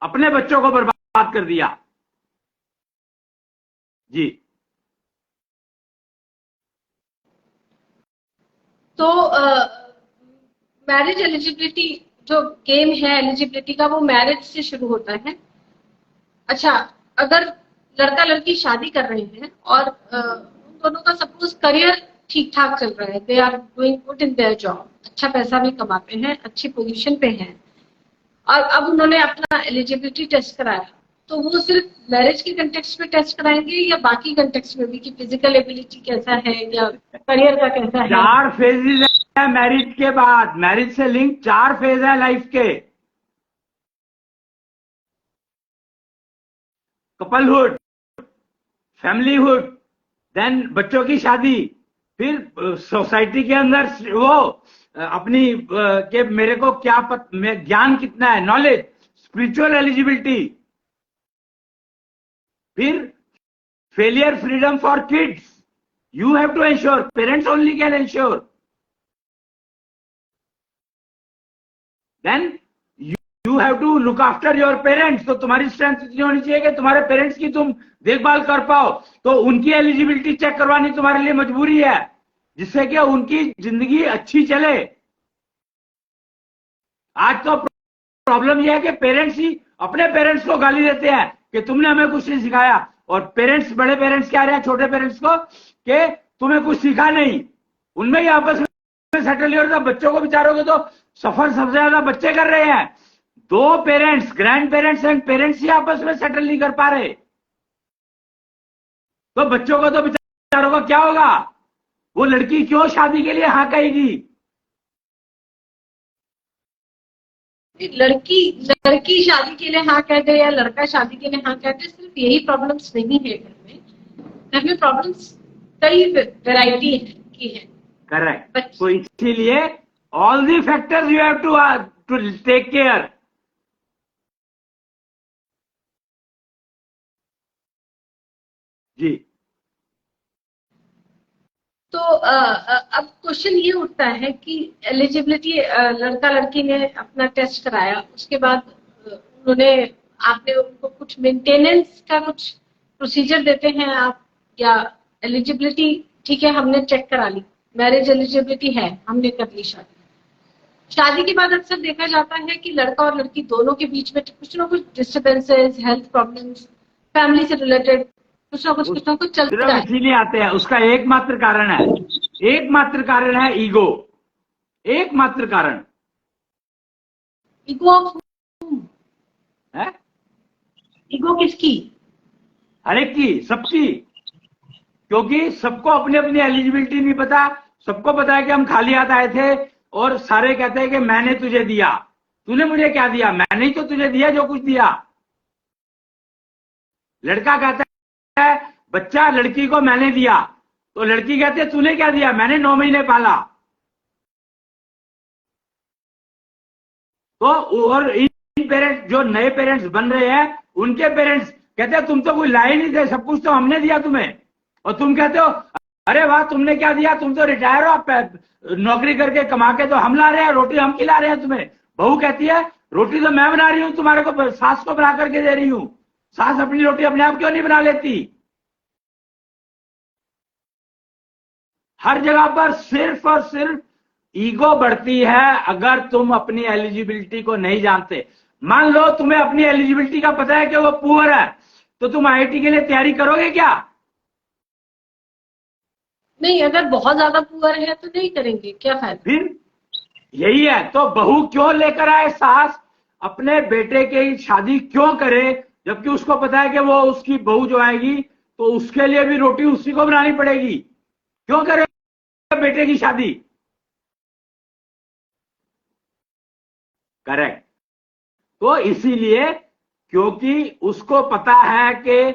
अपने बच्चों को बर्बाद कर दिया। जी। तो मैरिज एलिजिबिलिटी जो गेम है एलिजिबिलिटी का, वो मैरिज से शुरू होता है। अच्छा, अगर लड़का लड़की शादी कर रहे हैं और उन दोनों का सपोज करियर ठीक ठाक चल रहा है, they are doing good in their job, अच्छा पैसा भी कमाते हैं, अच्छी पोजीशन पे हैं, और अब उन्होंने अपना एलिजिबिलिटी टेस्ट कराया, तो वो सिर्फ मैरिज के कंटेक्स्ट में टेस्ट कराएंगे या बाकी कंटेक्स्ट में भी, कि फिजिकल एबिलिटी कैसा है या करियर का कैसा है? 4 फेजेज है मैरिज के बाद। मैरिज से लिंक 4 फेज है लाइफ के। कपलहुड, फैमिलीहुड, देन बच्चों की शादी, फिर सोसाइटी के अंदर वो अपनी के मेरे को क्या ज्ञान कितना है, नॉलेज, स्पिरिचुअल एलिजिबिलिटी, फिर failure freedom for kids, you have to ensure, parents only can ensure. Then you have to look after your parents. तो तुम्हारी स्ट्रेंथ इतनी होनी चाहिए कि तुम्हारे पेरेंट्स की तुम देखभाल कर पाओ, तो उनकी एलिजिबिलिटी चेक करवानी तुम्हारे लिए मजबूरी है, जिससे कि उनकी जिंदगी अच्छी चले। आज तो प्रॉब्लम यह है कि पेरेंट्स ही अपने पेरेंट्स को गाली देते हैं कि तुमने हमें कुछ नहीं सिखाया, और पेरेंट्स, बड़े पेरेंट्स क्या रहे हैं छोटे पेरेंट्स को कि तुम्हें कुछ सीखा नहीं। उनमें ही आपस में सेटल नहीं होता। बच्चों को बेचारों को तो सफर सबसे ज्यादा बच्चे कर रहे हैं। दो parents, grandparents and parents ही आपस में सेटल नहीं कर पा रहे, तो बच्चों को तो बेचारों का क्या होगा? वो लड़की क्यों शादी के लिए हाँ कहेगी? लड़की शादी के लिए हाँ कह दे या लड़का शादी के लिए हाँ कह दे, सिर्फ यही प्रॉब्लम्स नहीं है घर में प्रॉब्लम्स कई वैरायटी की है। करेक्ट। तो इसीलिए all the factors you have to take care. जी। तो अब क्वेश्चन ये उठता है कि एलिजिबिलिटी, लड़का लड़की ने अपना टेस्ट कराया, उसके बाद आपने उनको कुछ मेंटेनेंस का कुछ प्रोसीजर देते हैं आप, या एलिजिबिलिटी ठीक है हमने चेक करा ली, मैरिज एलिजिबिलिटी है, हमने कर ली शादी के बाद अक्सर देखा जाता है कि लड़का और लड़की दोनों के बीच में कुछ ना कुछ डिस्टर्बेंसेस, हेल्थ प्रॉब्लम्स, फैमिली से रिलेटेड कुछ ना कुछ चलता है। इसीलिए आते हैं। उसका एकमात्र कारण है ईगो। एकमात्र कारण ईगो ऑफ है। ईगो किसकी? हर एक की, सबकी। क्योंकि सबको अपनी अपनी एलिजिबिलिटी नहीं पता। सबको पता है कि हम खाली हाथ आए थे, और सारे कहते हैं कि मैंने तुझे दिया। तूने मुझे क्या दिया? मैंने ही तो तुझे दिया जो कुछ दिया। लड़का कहता है बच्चा लड़की को मैंने दिया, तो लड़की कहती है तूने क्या दिया? मैंने 9 महीने पाला। तो और इन पेरेंट्स, जो नए पेरेंट्स बन रहे हैं, उनके पेरेंट्स कहते हैं तुम तो कोई लाए नहीं थे, सब कुछ तो हमने दिया तुम्हें। और तुम कहते हो अरे वाह तुमने क्या दिया, तुम तो रिटायर हो, आप नौकरी करके कमा के तो हम ला रहे हैं, रोटी हम खिला रहे हैं तुम्हें। बहू कहती है रोटी तो मैं बना रही हूं, तुम्हारे को सास को बना करके दे रही हूं। सास अपनी रोटी अपने आप क्यों नहीं बना लेती? हर जगह पर सिर्फ और सिर्फ ईगो बढ़ती है अगर तुम अपनी एलिजिबिलिटी को नहीं जानते। मान लो तुम्हें अपनी एलिजिबिलिटी का पता है कि वो पुअर है, तो तुम आईआईटी के लिए तैयारी करोगे क्या? नहीं, अगर बहुत ज्यादा पुअर है तो नहीं करेंगे, क्या फायदा? फिर यही है। तो बहू क्यों लेकर आए सास, अपने बेटे की शादी क्यों करे, जबकि उसको पता है कि वो उसकी बहू जो आएगी तो उसके लिए भी रोटी उसी को बनानी पड़ेगी। क्यों करे बेटे की शादी? करेक्ट। तो इसीलिए, क्योंकि उसको पता है कि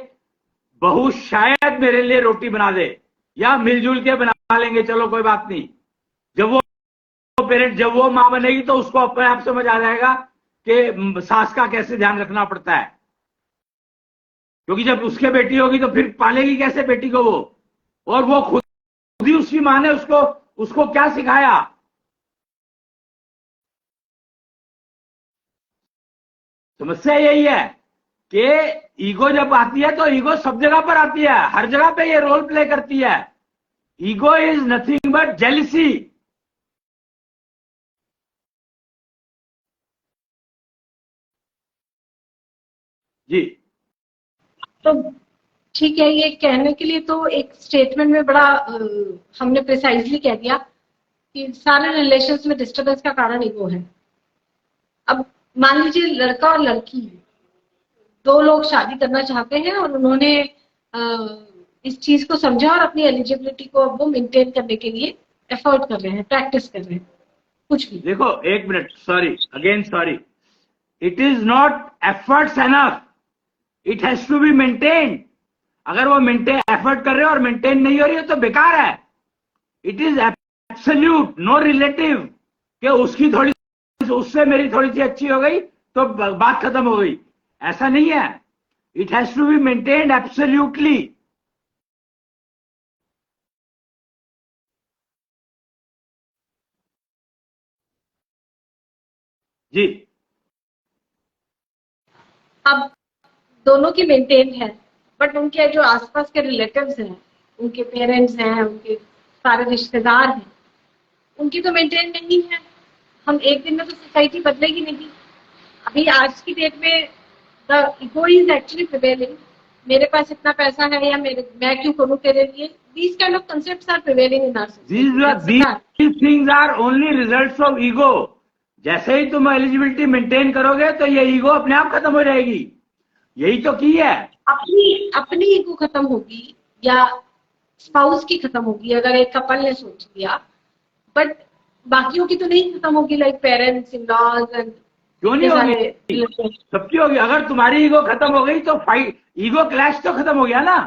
बहू शायद मेरे लिए रोटी बना दे, या मिलजुल के बना लेंगे, चलो कोई बात नहीं। जब वो मां बनेगी तो उसको अपने आप समझ आ जाएगा कि सास का कैसे ध्यान रखना पड़ता है। क्योंकि जब उसके बेटी होगी तो फिर पालेगी कैसे बेटी को वो, और वो खुद ही उसकी मां ने उसको क्या सिखाया। समस्या यही है कि ईगो जब आती है तो ईगो सब जगह पर आती है, हर जगह पे ये रोल प्ले करती है। Ego is nothing but jealousy. जी। तो ठीक है, ये कहने के लिए तो एक स्टेटमेंट में बड़ा हमने प्रिसाइजली कह दिया कि सारे रिलेशंस में डिस्टर्बेंस का कारण ईगो है। अब मान लीजिए लड़का और लड़की, दो लोग शादी करना चाहते हैं और उन्होंने इस चीज को समझा और अपनी एलिजिबिलिटी को अब वो मेंटेन करने के लिए एफर्ट कर रहे हैं, प्रैक्टिस कर रहे हैं, कुछ भी। देखो एक minute, sorry, it is not efforts enough, it has to be maintain. अगर वो एफर्ट कर रहे हो और मेंटेन नहीं हो रही है तो बेकार है। It is absolute, no relative, कि उससे मेरी थोड़ी सी अच्छी हो गई तो बात खत्म हो गई, ऐसा नहीं है। It has to be maintained absolutely. जी। अब दोनों की मेंटेन है, बट उनके जो आसपास के रिलेटिव्स हैं, उनके पेरेंट्स हैं, उनके सारे रिश्तेदार हैं, उनकी तो मेंटेन नहीं है। हम एक दिन में तो सोसाइटी बदलेगी नहीं। अभी आज की डेट में the ego is actually prevailing. मेरे पास इतना पैसा है या मैं क्यों करूं तेरे लिए, these kind of concepts are prevailing in our society. these things are only results of ego. जैसे ही तुम एलिजिबिलिटी मेंटेन करोगे तो ये ईगो अपने आप खत्म हो जाएगी। यही तो की है। अपनी ईगो खत्म होगी या स्पाउस की खत्म होगी अगर एक कपल ने सोच लिया, बट बाकियों की तो नहीं खत्म होगी, like parents, in laws and क्यों नहीं होगी? सबकी होगी। अगर तुम्हारी ईगो खत्म हो गई तो फाइट, ईगो क्लैश तो खत्म हो गया ना।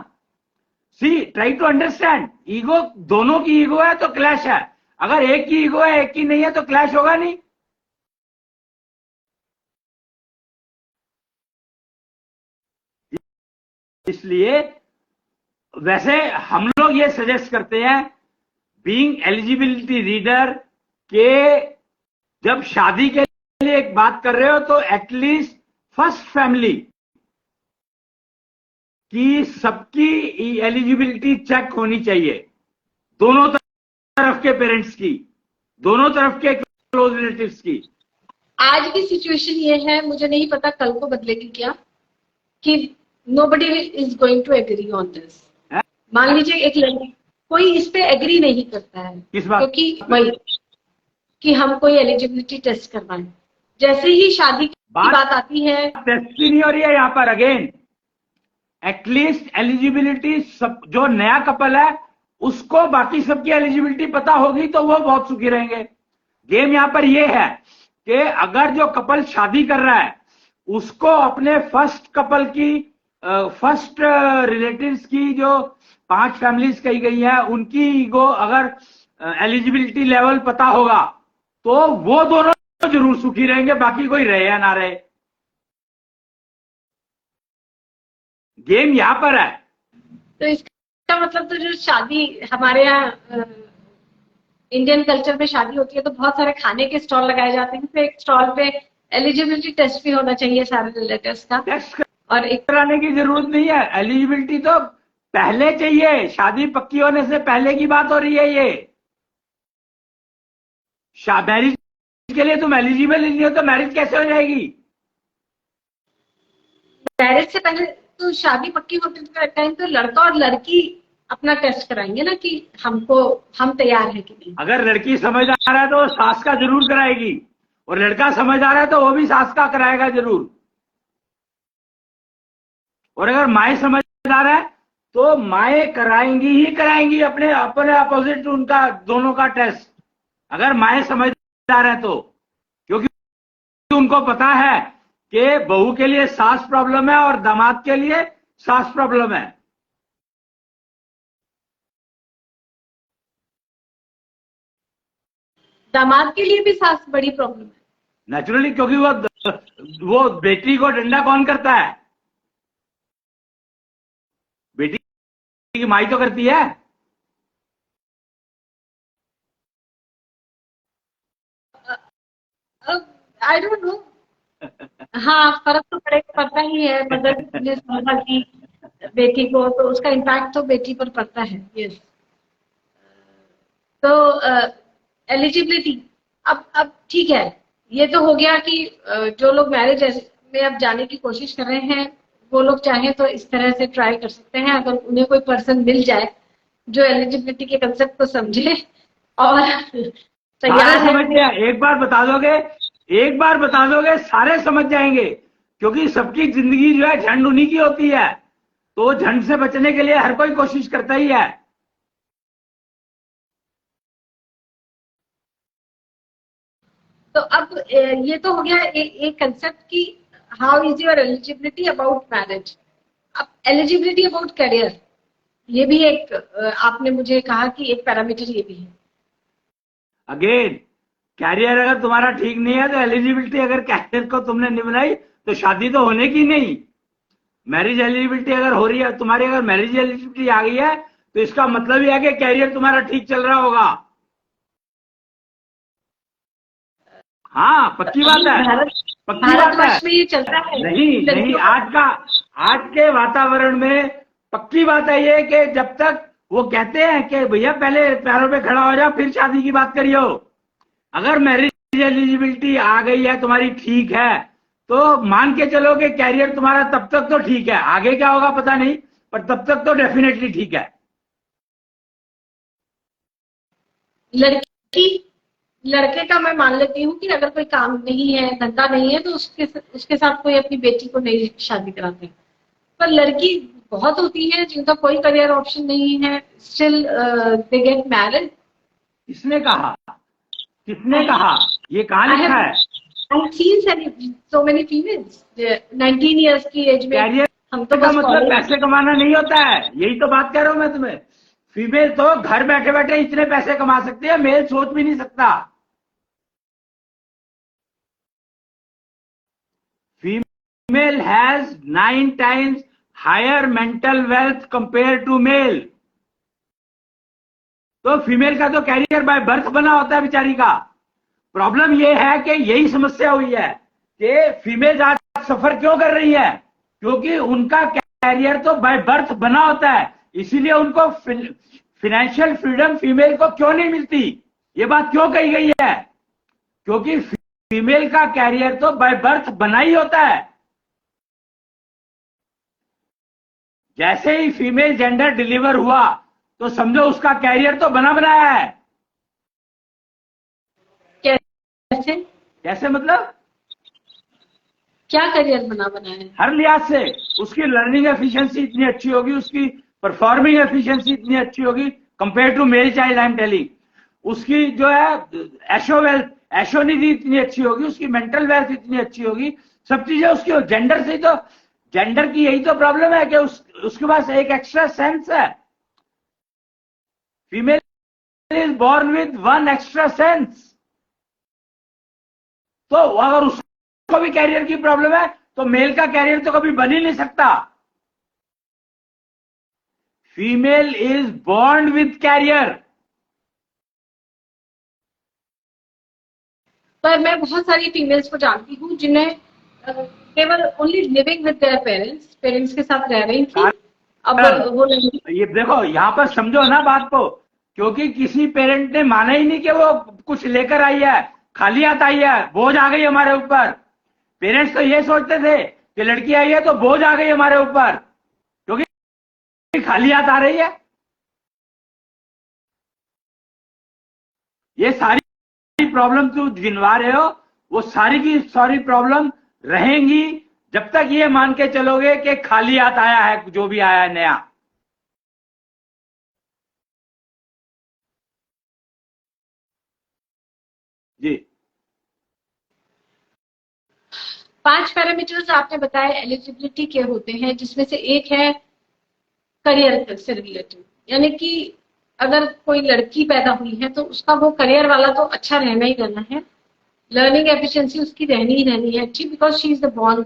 सी, ट्राई टू अंडरस्टैंड, ईगो दोनों की ईगो है तो क्लैश है। अगर एक की ईगो है एक की नहीं है तो क्लैश होगा नहीं। इसलिए वैसे हम लोग ये सजेस्ट करते हैं बीइंग एलिजिबिलिटी रीडर के जब शादी के लिए एक बात कर रहे हो तो एटलीस्ट फर्स्ट फैमिली की सबकी एलिजिबिलिटी चेक होनी चाहिए, दोनों तरफ के पेरेंट्स की, दोनों तरफ के क्लोज रिलेटिव्स की। आज की सिचुएशन ये है, मुझे नहीं पता कल को बदलेगी क्या, कि nobody is going to agree on this। मान लीजिए एक लड़की, कोई इस पे एग्री नहीं करता है। किस बात? क्योंकि वही कि हम कोई एलिजिबिलिटी टेस्ट करवाएं, जैसे ही शादी की बात आती है। टेस्ट नहीं हो रही है यहाँ पर। अगेन एटलीस्ट एलिजिबिलिटी सब, जो नया कपल है उसको बाकी सबकी एलिजिबिलिटी पता होगी तो वो बहुत सुखी रहेंगे। गेम यहाँ पर ये है कि अगर जो कपल शादी कर रहा है उसको अपने फर्स्ट कपल की फर्स्ट रिलेटिव्स की जो 5 फैमिलीज कही गई है उनकी ईगो अगर एलिजिबिलिटी लेवल पता होगा तो वो दोनों जरूर सुखी रहेंगे, बाकी कोई रहे या ना रहे। गेम यहां पर है। तो इसका मतलब तो जो शादी हमारे यहाँ इंडियन कल्चर में शादी होती है तो बहुत सारे खाने के स्टॉल लगाए जाते हैं, तो एक स्टॉल पे एलिजिबिलिटी टेस्ट भी होना चाहिए सारे रिलेटिव्स का। और एक कराने की जरूरत नहीं है, एलिजिबिलिटी तो पहले चाहिए। शादी पक्की होने से पहले की बात हो रही है ये। मैरिज के लिए तुम एलिजिबल नहीं हो तो मैरिज कैसे हो जाएगी? मैरिज से पहले तो शादी पक्की होते टाइम तो लड़का और लड़की अपना टेस्ट कराएंगे ना कि हम तैयार हैं कि नहीं। अगर लड़की समझदार है तो सास का जरूर कराएगी, और लड़का समझदार है तो वो भी सास का कराएगा जरूर। और अगर माए समझदार है तो माए कराएंगी ही कराएंगी अपने अपोजिट उनका दोनों का टेस्ट, अगर माए समझदार है तो। क्योंकि उनको पता है कि बहू के लिए सास प्रॉब्लम है और दामाद के लिए सास प्रॉब्लम है। दामाद के लिए भी सास बड़ी प्रॉब्लम है नेचुरली, क्योंकि वो बेटी को डंडा कौन करता है? बेटी की माई तो करती है। I don't know. हाँ, फर्क तो पड़ता ही है। मदर ने समझा कि बेटी को, तो उसका इम्पैक्ट तो बेटी पर पड़ता है। यस। तो एलिजिबिलिटी अब ठीक है, ये तो हो गया कि जो लोग मैरिज में अब जाने की कोशिश कर रहे हैं वो लोग चाहें तो इस तरह से ट्राई कर सकते हैं, अगर उन्हें कोई पर्सन मिल जाए जो एलिजिबिलिटी के कंसेप्ट को समझे और तैयार है। एक बार बता दोगे सारे समझ जाएंगे, क्योंकि सबकी जिंदगी जो है झंड उन्हीं की होती है, तो झंड से बचने के लिए हर कोई कोशिश करता ही है। तो अब ये तो हो गया एक कंसेप्ट की how is your eligibility about marriage. अब एलिजिबिलिटी अबाउट करियर, ये भी एक आपने मुझे कहा कि एक पैरामीटर ये भी है। अगेन कैरियर अगर तुम्हारा ठीक नहीं है तो एलिजिबिलिटी, अगर कैरियर को तुमने नहीं बनाई तो शादी तो होने की नहीं। मैरिज एलिजिबिलिटी अगर हो रही है तुम्हारी, अगर मैरिज एलिजिबिलिटी आ गई है तो इसका मतलब ये है कि कैरियर तुम्हारा ठीक चल रहा होगा। हाँ, पक्की बात है, पक्की बात है। में ये चलता है। नहीं, आज के वातावरण में पक्की बात है ये कि जब तक वो कहते हैं कि भैया पहले पैरों पे खड़ा हो जाओ फिर शादी की बात करियो। अगर मैरिज एलिजिबिलिटी आ गई है तुम्हारी, ठीक है, तो मान के चलो कि कैरियर तुम्हारा तब तक तो ठीक है, आगे क्या होगा पता नहीं, पर तब तक तो डेफिनेटली ठीक है। लड़के का मैं मान लेती हूँ कि अगर कोई काम नहीं है, धंधा नहीं है, तो उसके साथ कोई अपनी बेटी को नहीं शादी कराते। पर लड़की बहुत होती है जिनका कोई करियर ऑप्शन नहीं है, स्टिल दे गेट मैरिड। किसने कहा, किसने कहा, ये कहाँ लिखा है? I've seen so many females 19 years की एज में। कैरियर हम तो का बस मतलब पैसे कमाना नहीं होता है, यही तो बात कर रहा हूं मैं तुम्हें। फीमेल तो घर बैठे बैठे इतने पैसे कमा सकती है, मेल सोच भी नहीं सकता। Female has 9 times higher mental wealth compare to male. तो फीमेल का तो कैरियर बाय बर्थ बना होता है बेचारी का। प्रॉब्लम यह है कि यही समस्या हुई है कि फीमेल आज सफर क्यों कर रही है, क्योंकि उनका कैरियर तो बाय बर्थ बना होता है, इसीलिए उनको फाइनेंशियल फ्रीडम फीमेल को क्यों नहीं मिलती। ये बात क्यों कही गई है, क्योंकि फीमेल का कैरियर तो बाय बर्थ बना ही होता है। जैसे ही फीमेल जेंडर डिलीवर हुआ तो समझो उसका कैरियर तो बना बनाया है। कैसे मतलब क्या करियर बना बनाया है? हर लिहाज से उसकी लर्निंग एफिशिएंसी इतनी अच्छी होगी, उसकी परफॉर्मिंग एफिशिएंसी इतनी अच्छी होगी compare to male child. I am telling, उसकी जो है एशो निधि इतनी अच्छी होगी, उसकी मेंटल वेल्थ इतनी अच्छी होगी, सब चीजें उसकी जेंडर से। तो जेंडर की यही तो प्रॉब्लम है कि उसके पास एक एक्स्ट्रा सेंस है। Female is born with one extra sense. तो अगर उसको भी कैरियर की प्रॉब्लम है तो मेल का कैरियर तो कभी बन ही नहीं सकता। Female is born with career. पर मैं बहुत सारी फीमेल्स को जानती हूँ जिन्हें केवल only living with their parents के साथ रह रही थी, अब वो नहीं। ये देखो यहां पर समझो ना बात को, क्योंकि किसी पेरेंट ने माना ही नहीं कि वो कुछ लेकर आई है, खाली हाथ आई है, बोझ आ गई हमारे ऊपर। पेरेंट्स तो ये सोचते थे कि लड़की आई है तो बोझ आ गई हमारे ऊपर, क्योंकि खाली हाथ आ रही है। ये सारी प्रॉब्लम तू गिनवा रहे हो, वो सारी की सारी प्रॉब्लम रहेंगी जब तक ये मान के चलोगे कि खाली हाथ आया है जो भी आया है नया। जी 5 पैरामीटर्स आपने बताए एलिजिबिलिटी के होते हैं, जिसमें से एक है करियर से रिलेटेड, यानी कि अगर कोई लड़की पैदा हुई है तो उसका वो करियर वाला तो अच्छा रहना ही रहना है, लर्निंग एफिशिएंसी उसकी रहनी ही रहनी है अच्छी, because she is the born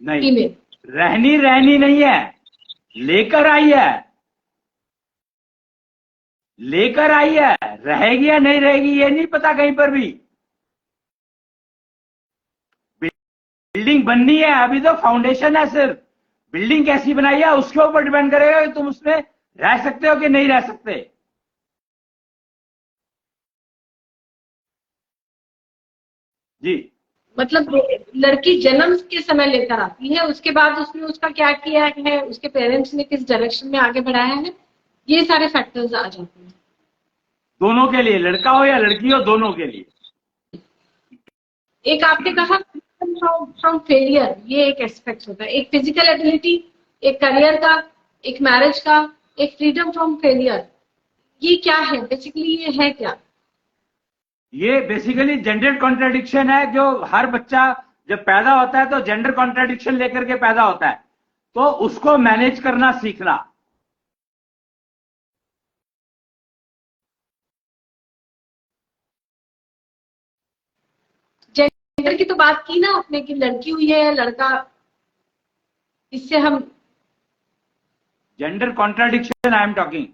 female. रहनी नहीं है, लेकर आई है, लेकर आई है, रहेगी या नहीं रहेगी ये नहीं पता कहीं पर भी। बिल्डिंग बननी है, अभी तो फाउंडेशन है सिर्फ। बिल्डिंग कैसी बनाई है उसके ऊपर डिपेंड करेगा कि तुम उसमें रह सकते हो कि नहीं रह सकते। जी मतलब लड़की जन्म के समय लेकर आती है, उसके बाद उसने उसका क्या किया है, उसके पेरेंट्स ने किस डायरेक्शन में आगे बढ़ाया है, ये सारे फैक्टर्स आ जाते हैं। दोनों के लिए, लड़का हो या लड़की हो, दोनों के लिए। एक आपने कहा फ्रॉम फेलियर, ये एक एस्पेक्ट होता है, एक फिजिकल एबिलिटी, एक करियर का, एक मैरिज का, एक फ्रीडम फ्रॉम फेलियर। ये क्या है बेसिकली, ये है क्या? ये बेसिकली जेंडर कॉन्ट्राडिक्शन है। जो हर बच्चा जब पैदा होता है तो जेंडर कॉन्ट्राडिक्शन लेकर के पैदा होता है, तो उसको मैनेज करना सीखना। जेंडर की तो बात की ना आपने कि लड़की हुई है या लड़का, इससे हम gender contradiction I am talking.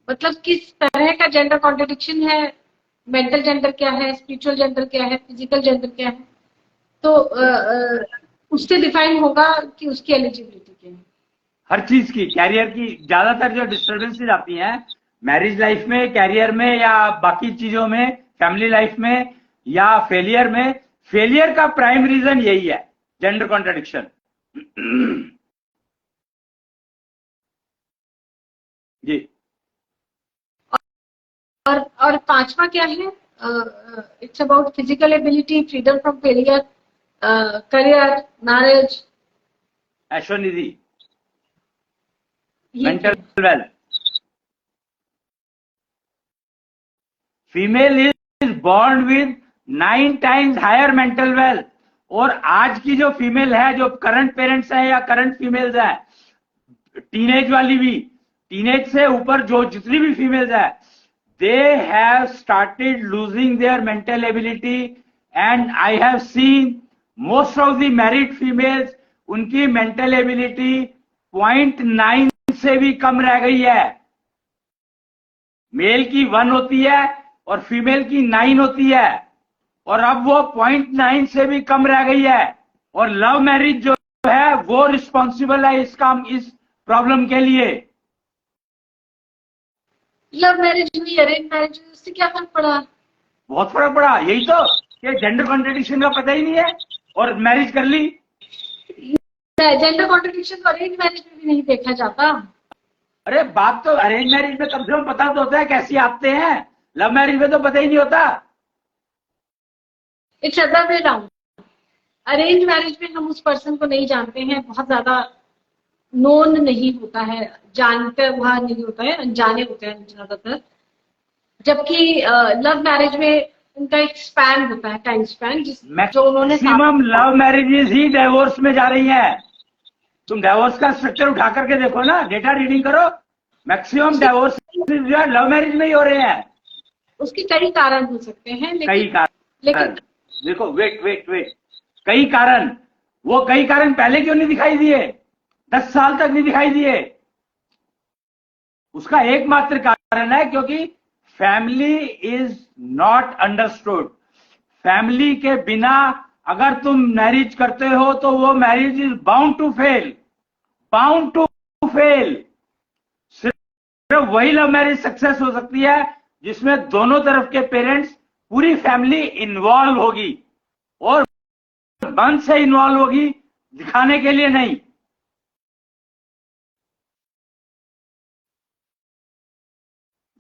मतलब किस तरह का जेंडर कॉन्ट्रडिक्शन है, मेंटल जेंडर क्या है, स्पिरिचुअल जेंडर क्या है, फिजिकल जेंडर क्या है, तो उससे डिफाइन होगा कि उसकी एलिजिबिलिटी क्या है। हर चीज की, कैरियर की, ज्यादातर जो डिस्टर्बेंसेज आती हैं मैरिज लाइफ में, कैरियर में, या बाकी चीजों में, फैमिली लाइफ में, या फेलियर में, फेलियर का प्राइम रीजन यही है, जेंडर कॉन्ट्रडिक्शन। जी। और पांचवा क्या है? It's about physical ability, freedom from failure, career, marriage, ऐश्वर्निधि, ये mental wealth. Female is born with 9 times higher mental wealth. और आज की जो फीमेल है, जो करंट पेरेंट्स हैं या करंट फीमेल्स हैं, टीनेज वाली भी, टीनेज से ऊपर जो जितनी भी फीमेल्स है, they have started losing their mental ability, and I have seen most of the married females, उनकी mental ability 0.9 से भी कम रह गई है। मेल की 1 होती है और फीमेल की 9 होती है, और अब वो 0.9 से भी कम रह गई है। और लव मैरिज जो है वो रिस्पॉन्सिबल है इस प्रॉब्लम के लिए। लव मैरिज हुई, अरेंज मैरिज हुई, उससे क्या फर्क पड़ा? बहुत फर्क पड़ा, यही तो कि जेंडर कॉन्ट्रडिक्शन का पता ही नहीं है और मैरिज कर ली। जेंडर कॉन्ट्रडिक्शन तो अरेंज मैरिज में भी नहीं देखा जाता। अरे बात तो अरेंज मैरिज में कम से कम पता तो होता है कैसी आते हैं, लव मैरिज में तो पता ही नहीं होता। It's other way round. Arrange marriage में हम उस पर्सन को नहीं जानते हैं, बहुत ज्यादा नोन नहीं होता है, जानते हुआ नहीं होता है, अनजाने होते हैं ज्यादातर। जबकि लव मैरिज में उनका एक स्पैन होता है, टाइम स्पैन, जो उन्होंने मैक्सिमम लव मैरिजेज ही डिवोर्स में जा रही हैं। तुम डिवोर्स का स्ट्रक्चर उठा करके देखो ना, डेटा रीडिंग करो, मैक्सिमम डिवोर्स जो है लव मैरिज में ही हो रहे हैं। उसके कई कारण हो सकते हैं, कई कारण, देखो वेट, कई कारण, वो कई कारण पहले क्यों नहीं दिखाई दिए, 10 साल तक नहीं दिखाई दिए? उसका एकमात्र कारण है क्योंकि family is not understood. Family के बिना अगर तुम मैरिज करते हो तो वो marriage is bound to fail, bound to fail. सिर्फ वही लव मैरिज सक्सेस हो सकती है जिसमें दोनों तरफ के पेरेंट्स, पूरी फैमिली इन्वॉल्व होगी, और मन से इन्वॉल्व होगी, दिखाने के लिए नहीं।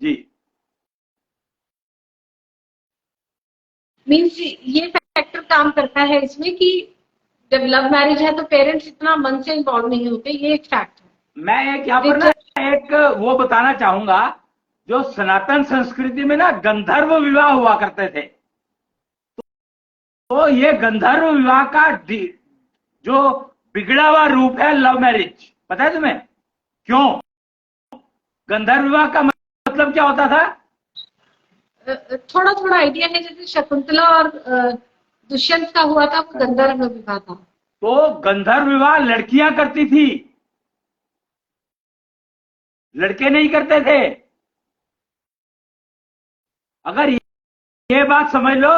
जी। मीन्स ये फैक्टर काम करता है इसमें कि जब लव मैरिज है तो पेरेंट्स इतना मन से इन्वॉल्व नहीं होते, ये एक फैक्ट है। मैं एक यहाँ पर ना एक वो बताना चाहूंगा, जो सनातन संस्कृति में ना गंधर्व विवाह हुआ करते थे, तो ये गंधर्व विवाह का जो बिगड़ा हुआ रूप है लव मैरिज। पता है तुम्हें क्यों? गंधर्व विवाह का मतलब क्या होता था? थोड़ा थोड़ा आइडिया है, जैसे शकुंतला और दुष्यंत का हुआ था, वो गंधर्व विवाह था। तो गंधर्व विवाह लड़कियां करती थी, लड़के नहीं करते थे। अगर ये बात समझ लो,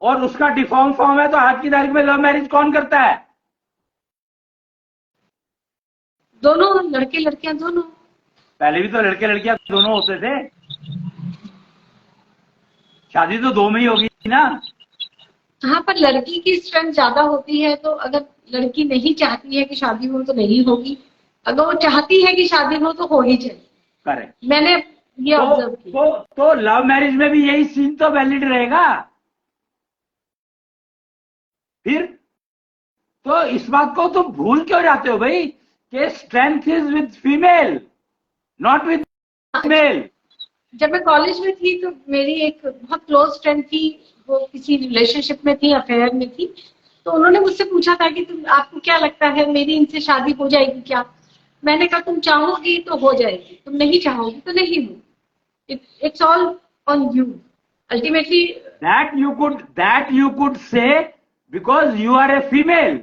और उसका डिफॉर्म फॉर्म है, तो आज की तारीख में लव मैरिज कौन करता है? दोनों, लड़के लड़कियां दोनों। पहले भी तो लड़के लड़कियां दोनों होते थे, शादी तो 2 में ही होगी ना। हाँ, पर लड़की की स्ट्रेंथ ज्यादा होती है, तो अगर लड़की नहीं चाहती है कि शादी हो तो नहीं होगी, अगर वो चाहती है कि शादी हो ही चाहिए। करेक्ट। मैंने ये ऑब्जर्व किया। तो लव मैरिज में भी यही सीन तो वैलिड रहेगा। फिर तो इस बात को तुम भूल क्यों जाते हो भाई, कि strength is with female, not with male. जब मैं कॉलेज में थी तो मेरी एक बहुत क्लोज फ्रेंड थी, वो किसी रिलेशनशिप में थी, अफेयर में थी। तो उन्होंने मुझसे पूछा था कि तुम, आपको क्या लगता है मेरी इनसे शादी हो जाएगी क्या? मैंने कहा तुम चाहोगी तो हो जाएगी, तुम नहीं चाहोगी तो नहीं हो। It's all on you ultimately. that you could say because you are a female।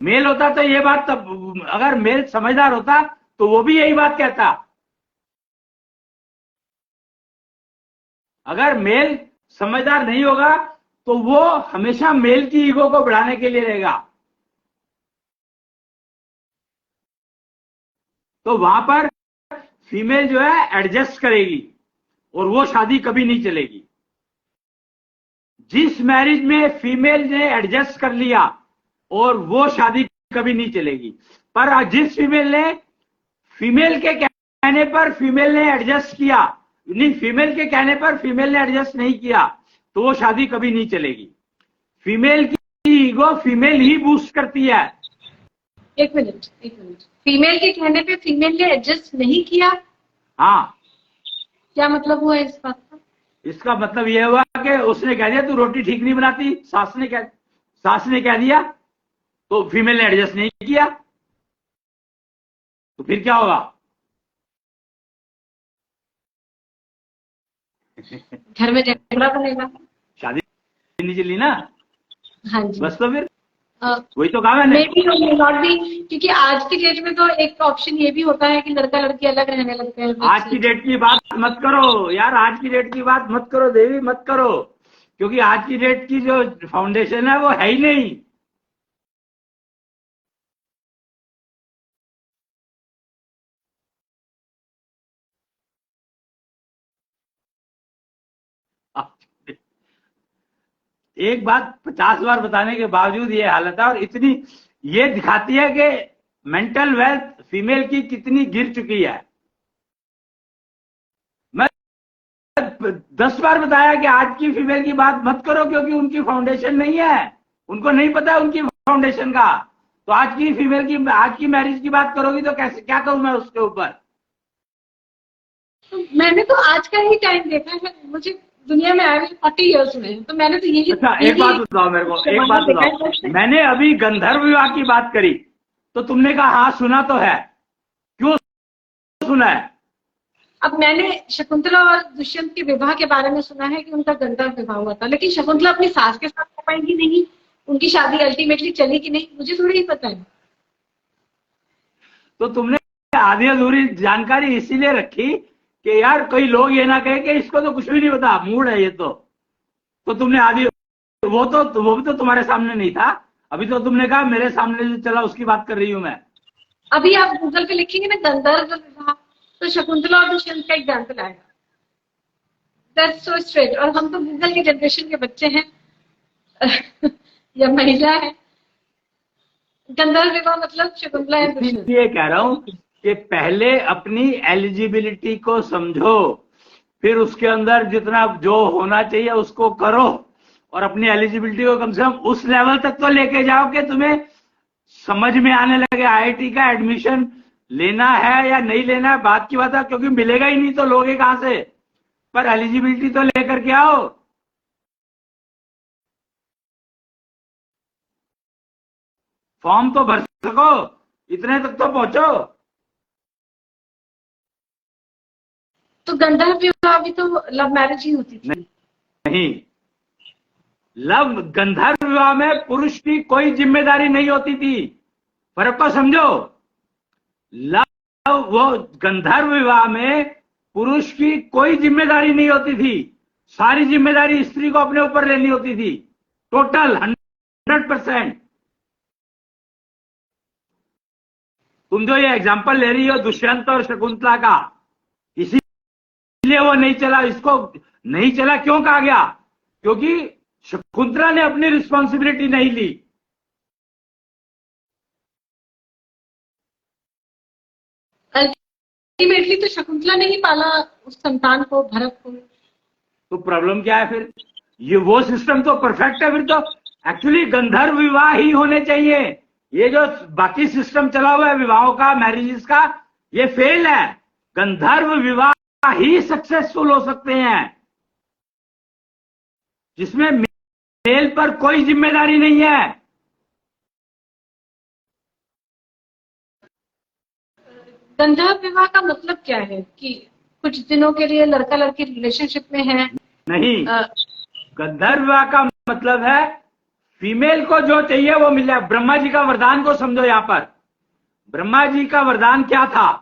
Male होता तो ये बात, तब अगर मेल समझदार होता तो वो भी यही बात कहता। अगर मेल समझदार नहीं होगा तो वो हमेशा मेल की ईगो को बढ़ाने के लिए रहेगा। तो वहां पर फीमेल जो है एडजस्ट करेगी और वो शादी कभी नहीं चलेगी। जिस मैरिज में फीमेल ने एडजस्ट कर लिया और वो शादी कभी नहीं चलेगी। पर जिस फीमेल के कहने पर फीमेल ने एडजस्ट किया, नहीं फीमेल के कहने पर फीमेल ने एडजस्ट नहीं किया, तो वो शादी कभी नहीं चलेगी। फीमेल की ईगो फीमेल ही बूस्ट करती है। एक मिनट, फीमेल के कहने पे फीमेल ने एडजस्ट नहीं किया? हाँ, क्या मतलब हुआ इस बात का? इसका मतलब यह हुआ कि उसने कह दिया तू रोटी ठीक नहीं बनाती, सास ने कह दिया, तो फीमेल ने एडजस्ट नहीं किया, तो फिर क्या होगा? घर में झगड़ा बनेगा, शादी नहीं चली ना। हाँ जी, बस तो फिर वही तो कहा मैंने। नॉट भी, क्योंकि आज की डेट में तो एक ऑप्शन ये भी होता है कि लड़का लड़की अलग रहने लगते हैं। आज की डेट की बात मत करो यार, आज की डेट की बात मत करो देवी, मत करो, क्योंकि आज की डेट की जो फाउंडेशन है वो है ही नहीं। एक बात 50 बार बताने के बावजूद ये हालत है, और इतनी ये दिखाती है कि मेंटल वेल्थ फीमेल की कितनी गिर चुकी है। मैं 10 बार बताया कि आज की फीमेल की बात मत करो, क्योंकि उनकी फाउंडेशन नहीं है, उनको नहीं पता है उनकी फाउंडेशन का। तो आज की फीमेल की, आज की मैरिज की बात करोगी तो कैसे, क्या करूं मैं उसके ऊपर? मैंने तो आज का ही टाइम देखा है, मुझे दुनिया में आए 40 ईयर्स में, तो मैंने तो यही। अच्छा, एक बात बताओ मेरे को, एक बात बताओ, मैंने अभी गंधर्व विवाह की बात करी तो तुमने कहा हाँ सुना तो है, क्यों सुना है? अब मैंने शकुंतला और दुष्यंत के विवाह के बारे में सुना है कि उनका गंधर्व विवाह हुआ था, लेकिन शकुंतला अपनी सास के साथ कर पाएंगी नहीं, उनकी शादी अल्टीमेटली चली कि नहीं, मुझे थोड़ी ही पता है। तो तुमने आधी अधूरी जानकारी इसीलिए रखी कि यार कई लोग ये ना कहे कि इसको तो कुछ भी नहीं पता, मूड है ये तो तुमने आधी, वो भी तो तुम्हारे सामने नहीं था। अभी तो तुमने कहा मेरे सामने जो चला उसकी बात कर रही हूं मैं। अभी आप गूगल पे लिखेंगे ना गंधर्व विवाह, तो शकुंतला और दुष्यंत का एग्जाम्पल आएगा। That's so straight. और हम तो गूगल के जनरेशन के बच्चे हैं या महिला है। गंधर्व विवाह मतलब शकुंतला एंड दुष्यंत। ये कह रहा हूं कि पहले अपनी एलिजिबिलिटी को समझो, फिर उसके अंदर जितना जो होना चाहिए उसको करो, और अपनी एलिजिबिलिटी को कम से कम उस लेवल तक तो लेके जाओ कि तुम्हें समझ में आने लगे आईआईटी का एडमिशन लेना है या नहीं लेना है, बात की बात है, क्योंकि मिलेगा ही नहीं तो लोगे कहां से? पर एलिजिबिलिटी तो लेकर के आओ। फॉर्म तो भर सको, इतने तक तो पहुंचो। तो गंधर्व विवाह भी तो लव मैरिज ही होती थी। नहीं, गंधर्व विवाह में पुरुष की कोई जिम्मेदारी नहीं होती थी, फर्क को समझो। वो गंधर्व विवाह में पुरुष की कोई जिम्मेदारी नहीं होती थी, सारी जिम्मेदारी स्त्री को अपने ऊपर लेनी होती थी, टोटल 100%। तुम जो ये एग्जाम्पल ले रही हो दुष्यंत और शकुंतला का, इसीलिए वो नहीं चला। इसको नहीं चला क्यों कहा गया? क्योंकि शकुंतला ने अपनी रिस्पॉन्सिबिलिटी नहीं ली। अल्टीमेटली तो शकुंतला ने ही पाला उस संतान को, भरत को। तो प्रॉब्लम क्या है फिर? ये वो सिस्टम तो परफेक्ट है फिर तो। एक्चुअली गंधर्व विवाह ही होने चाहिए। ये जो बाकी सिस्टम चला हुआ है विवाहों का, मैरिजेस का, ये फेल है। गंधर्व विवाह ही सक्सेसफुल हो सकते हैं, जिसमें मेल पर कोई जिम्मेदारी नहीं है। गंधर्व विवाह का मतलब क्या है कि कुछ दिनों के लिए लड़का लड़की रिलेशनशिप में है? नहीं, गंधर्व विवाह का मतलब है फीमेल को जो चाहिए वो मिल जाए। ब्रह्मा जी का वरदान को समझो। यहां पर ब्रह्मा जी का वरदान क्या था?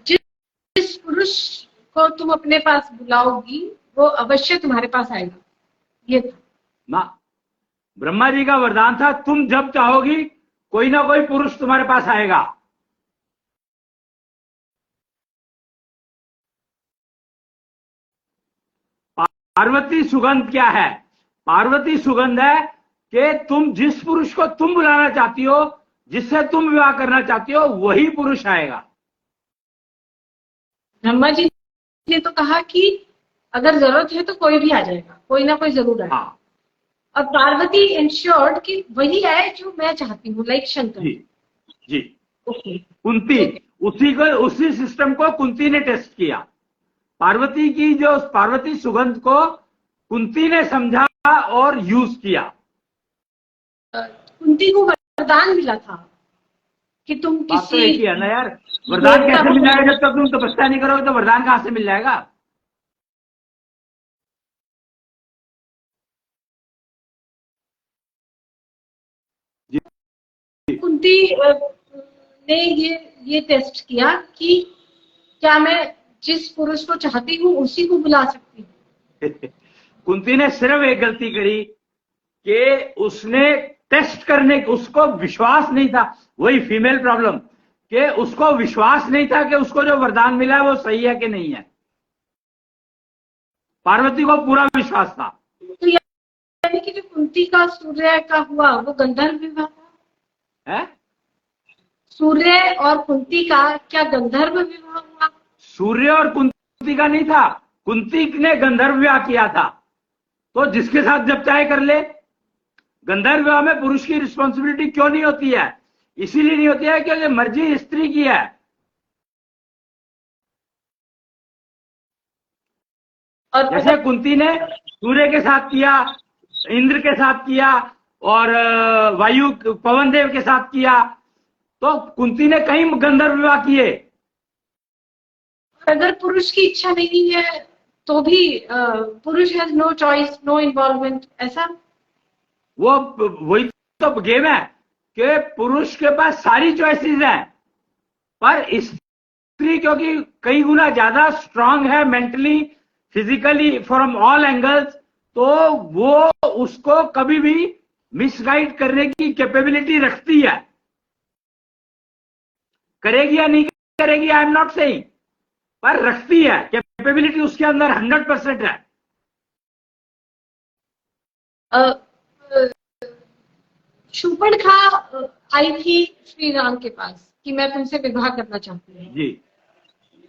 जिस पुरुष को तुम अपने पास बुलाओगी वो अवश्य तुम्हारे पास आएगा, ये था ना। ब्रह्मा जी का वरदान था तुम जब चाहोगी कोई ना कोई पुरुष तुम्हारे पास आएगा। पार्वती सुगंध क्या है? पार्वती सुगंध है कि तुम जिस पुरुष को तुम बुलाना चाहती हो, जिससे तुम विवाह करना चाहती हो, वही पुरुष आएगा। ब्रह्मा जी ने तो कहा कि अगर जरूरत है तो कोई भी आ जाएगा, कोई ना कोई जरूर आएगा। हाँ और पार्वती इंश्योर्ड कि वही आए जो मैं चाहती हूँ, लाइक शंकर। जी जी। ओके। कुंती, उसी सिस्टम को कुंती ने टेस्ट किया। पार्वती की जो पार्वती सुगंध को कुंती ने समझा और यूज किया। कुंती को वरदान मिला था कि तुम बात तो एक किसी ही है ना यार, वरदान कैसे मिल जाएगा? जब तक तुम तपस्या नहीं करोगे तो वरदान कहां से मिल जाएगा? कुंती ने ये टेस्ट किया कि क्या मैं जिस पुरुष को चाहती हूँ उसी को बुला सकती हूँ। कुंती ने सिर्फ एक गलती करी कि उसने टेस्ट करने, उसको विश्वास नहीं था। वही फीमेल प्रॉब्लम, कि उसको विश्वास नहीं था कि उसको जो वरदान मिला है वो सही है कि नहीं है। पार्वती को पूरा विश्वास था। तो यानी कि जो कुंती का सूर्य का हुआ वो गंधर्व विवाह था है? सूर्य और कुंती का क्या गंधर्व विवाह हुआ? सूर्य और कुंती का नहीं था, कुंती ने गंधर्व विवाह किया था। तो जिसके साथ जब चाहे कर ले। गंधर्व विवाह में पुरुष की रिस्पॉन्सिबिलिटी क्यों नहीं होती है? इसीलिए नहीं होती है क्योंकि मर्जी स्त्री की है। और जैसे कुंती ने सूर्य के साथ किया, इंद्र के साथ किया और वायु पवन देव के साथ किया, तो कुंती ने कई गंधर्व विवाह किए। अगर पुरुष की इच्छा नहीं है तो भी पुरुष has no choice, no involvement, ऐसा? वो वही तो गेम है कि पुरुष के पास सारी चॉइसेस हैं, पर स्त्री क्योंकि कई गुना ज्यादा स्ट्रांग है mentally, physically, from all angles, तो वो उसको कभी भी मिसगाइड करने की कैपेबिलिटी रखती है। करेगी या नहीं करेगी आई एम नॉट सेइंग, पर रखती है। कैपेबिलिटी उसके अंदर 100% है। शूर्पणखा आई थी श्री राम के पास कि मैं तुमसे विवाह करना चाहती हूँ जी।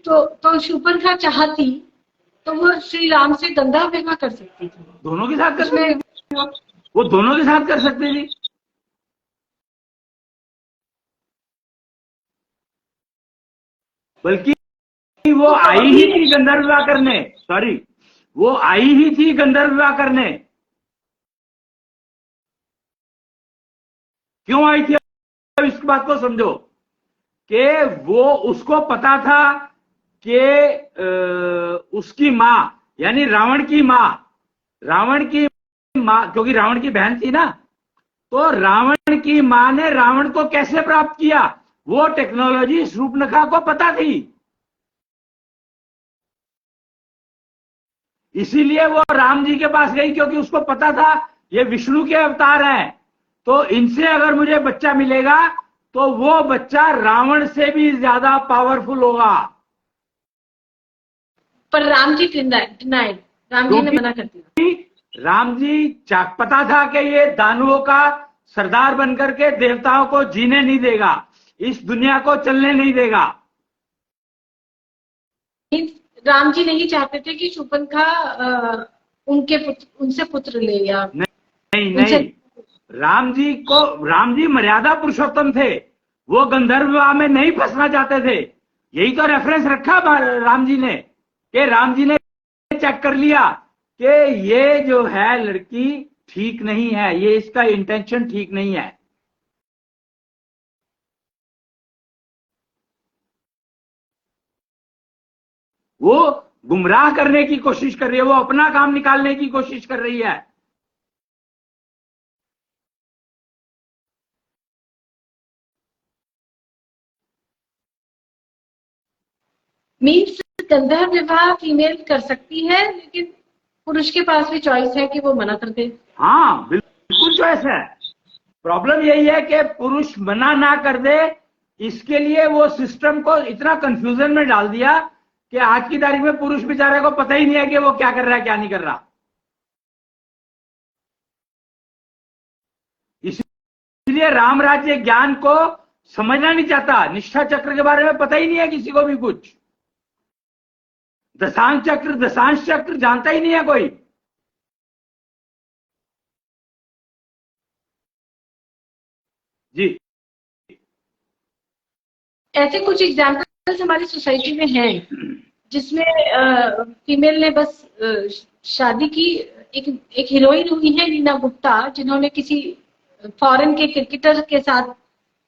तो शूर्पणखा चाहती तो वो श्री राम से गंधर्व विवाह कर सकती थी। दोनों के साथ कर उसमें सकती, वो दोनों के साथ कर सकती थी। बल्कि वो आई ही थी गंधर्व विवाह करने, सॉरी, वो आई ही थी गंधर्व विवाह करने। क्यों आई थी? अब इस बात को समझो कि वो उसको पता था कि उसकी मां यानी रावण की मां, क्योंकि रावण की बहन थी ना, तो रावण की मां ने रावण को कैसे प्राप्त किया, वो टेक्नोलॉजी शूर्पणखा को पता थी। इसीलिए वो राम जी के पास गई, क्योंकि उसको पता था ये विष्णु के अवतार हैं, तो इनसे अगर मुझे बच्चा मिलेगा तो वो बच्चा रावण से भी ज्यादा पावरफुल होगा। पर राम जी डिनाइड, राम जी ने मना कर दिया। राम जी पता था कि ये दानवों का सरदार बनकर के देवताओं को जीने नहीं देगा, इस दुनिया को चलने नहीं देगा। राम जी नहीं चाहते थे कि शूर्पणखा उनसे पुत्र ले, या नहीं, राम जी मर्यादा पुरुषोत्तम थे, वो गंधर्व विवाह में नहीं फंसना चाहते थे। यही तो रेफरेंस रखा राम जी ने, कि राम जी ने चेक कर लिया कि ये जो है लड़की ठीक नहीं है, ये इसका इंटेंशन ठीक नहीं है। वो गुमराह करने की कोशिश कर रही है, वो अपना काम निकालने की कोशिश कर रही है। मीन्स गंधर्व विवाह फीमेल कर सकती है, लेकिन पुरुष के पास भी चॉइस है कि वो मना कर दे। हाँ बिल्कुल चॉइस है, प्रॉब्लम यही है कि पुरुष मना ना कर दे, इसके लिए वो सिस्टम को इतना कंफ्यूजन में डाल दिया कि आज की तारीख में पुरुष बेचारे को पता ही नहीं है कि वो क्या कर रहा है क्या नहीं कर रहा। इसलिए राम राज्य ज्ञान को समझना नहीं चाहता, निष्ठा चक्र के बारे में पता ही नहीं है किसी को भी कुछ, दशांश चक्र जानता ही नहीं है कोई। जी, ऐसे कुछ एग्जाम्पल्स हमारी सोसाइटी में हैं जिसमें फीमेल ने बस शादी की। एक हीरोइन हुई है नीना गुप्ता, जिन्होंने किसी फॉरेन के क्रिकेटर के साथ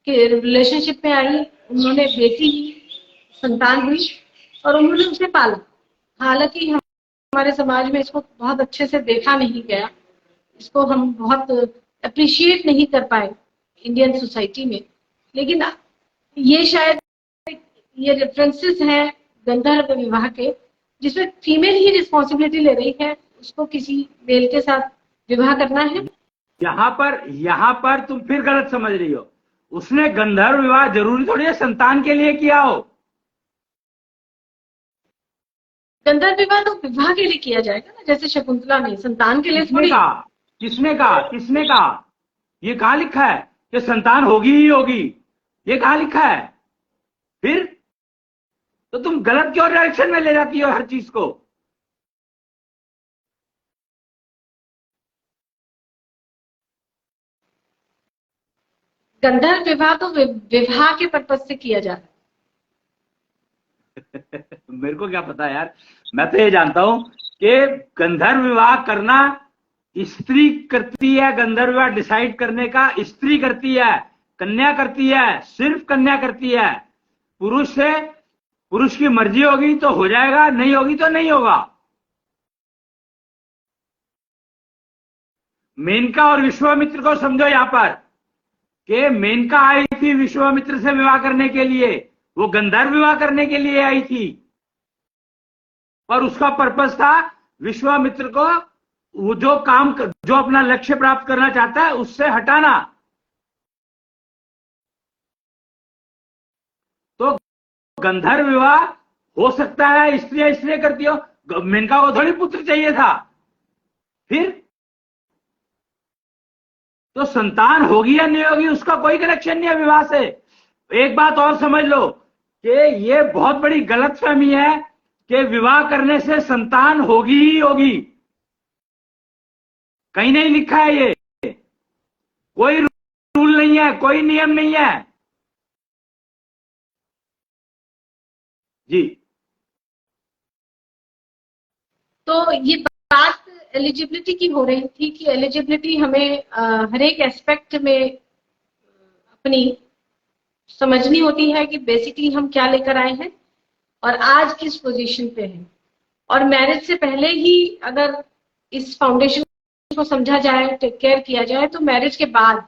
के रिलेशनशिप में आई, उन्होंने बेटी संतान हुई और उन्होंने उसे पाला। हालांकि हमारे समाज में इसको बहुत अच्छे से देखा नहीं गया, इसको हम बहुत अप्रिशिएट नहीं कर पाए इंडियन सोसाइटी में। लेकिन ये शायद ये रेफरेंसेस हैं गंधर्व विवाह के, जिसमें फीमेल ही रिस्पॉन्सिबिलिटी ले रही है उसको किसी मेल के साथ विवाह करना है। यहां पर तुम फिर गलत समझ रही हो। उसने गंधर्व विवाह जरूरी थोड़ी है संतान के लिए किया हो। गंधर्व विवाह तो विवाह के लिए किया जाएगा ना, जैसे शकुंतला में, संतान के लिए थोड़ी। किसने कहा? ये कहाँ लिखा है कि संतान होगी ही होगी? ये कहाँ लिखा है? फिर तो तुम गलत क्यों डायरेक्शन में ले जाती हो हर चीज को? गंधर्व विवाह तो विवाह के पर्पज से किया जा रहा है। मेरे को क्या पता यार, मैं तो ये जानता हूं कि गंधर्व विवाह करना स्त्री करती है। गंधर्व विवाह डिसाइड करने का स्त्री करती है, कन्या करती है, सिर्फ कन्या करती है। पुरुष की मर्जी होगी तो हो जाएगा, नहीं होगी तो नहीं होगा। मेनका और विश्वामित्र को समझो यहां पर कि मेनका आई थी विश्वामित्र से विवाह करने के लिए, वो गंधर्व विवाह करने के लिए आई थी, और उसका पर्पस था विश्वामित्र को वो जो अपना लक्ष्य प्राप्त करना चाहता है उससे हटाना। तो गंधर्व विवाह हो सकता है स्त्रियां इसलिए करती हो, मेनका को थोड़ी पुत्र चाहिए था। फिर तो संतान होगी या नहीं होगी उसका कोई कनेक्शन नहीं है विवाह से। एक बात और समझ लो कि ये बहुत बड़ी गलतफहमी है कि विवाह करने से संतान होगी ही होगी। कहीं नहीं लिखा है ये, कोई रूल नहीं है, कोई नियम नहीं है। जी, तो ये बात एलिजिबिलिटी की हो रही थी कि एलिजिबिलिटी हमें हर एक एस्पेक्ट में अपनी समझनी होती है कि बेसिकली हम क्या लेकर आए हैं और आज किस पोजीशन पे हैं। और मैरिज से पहले ही अगर इस फाउंडेशन को समझा जाए, टेक केयर किया जाए, तो मैरिज के बाद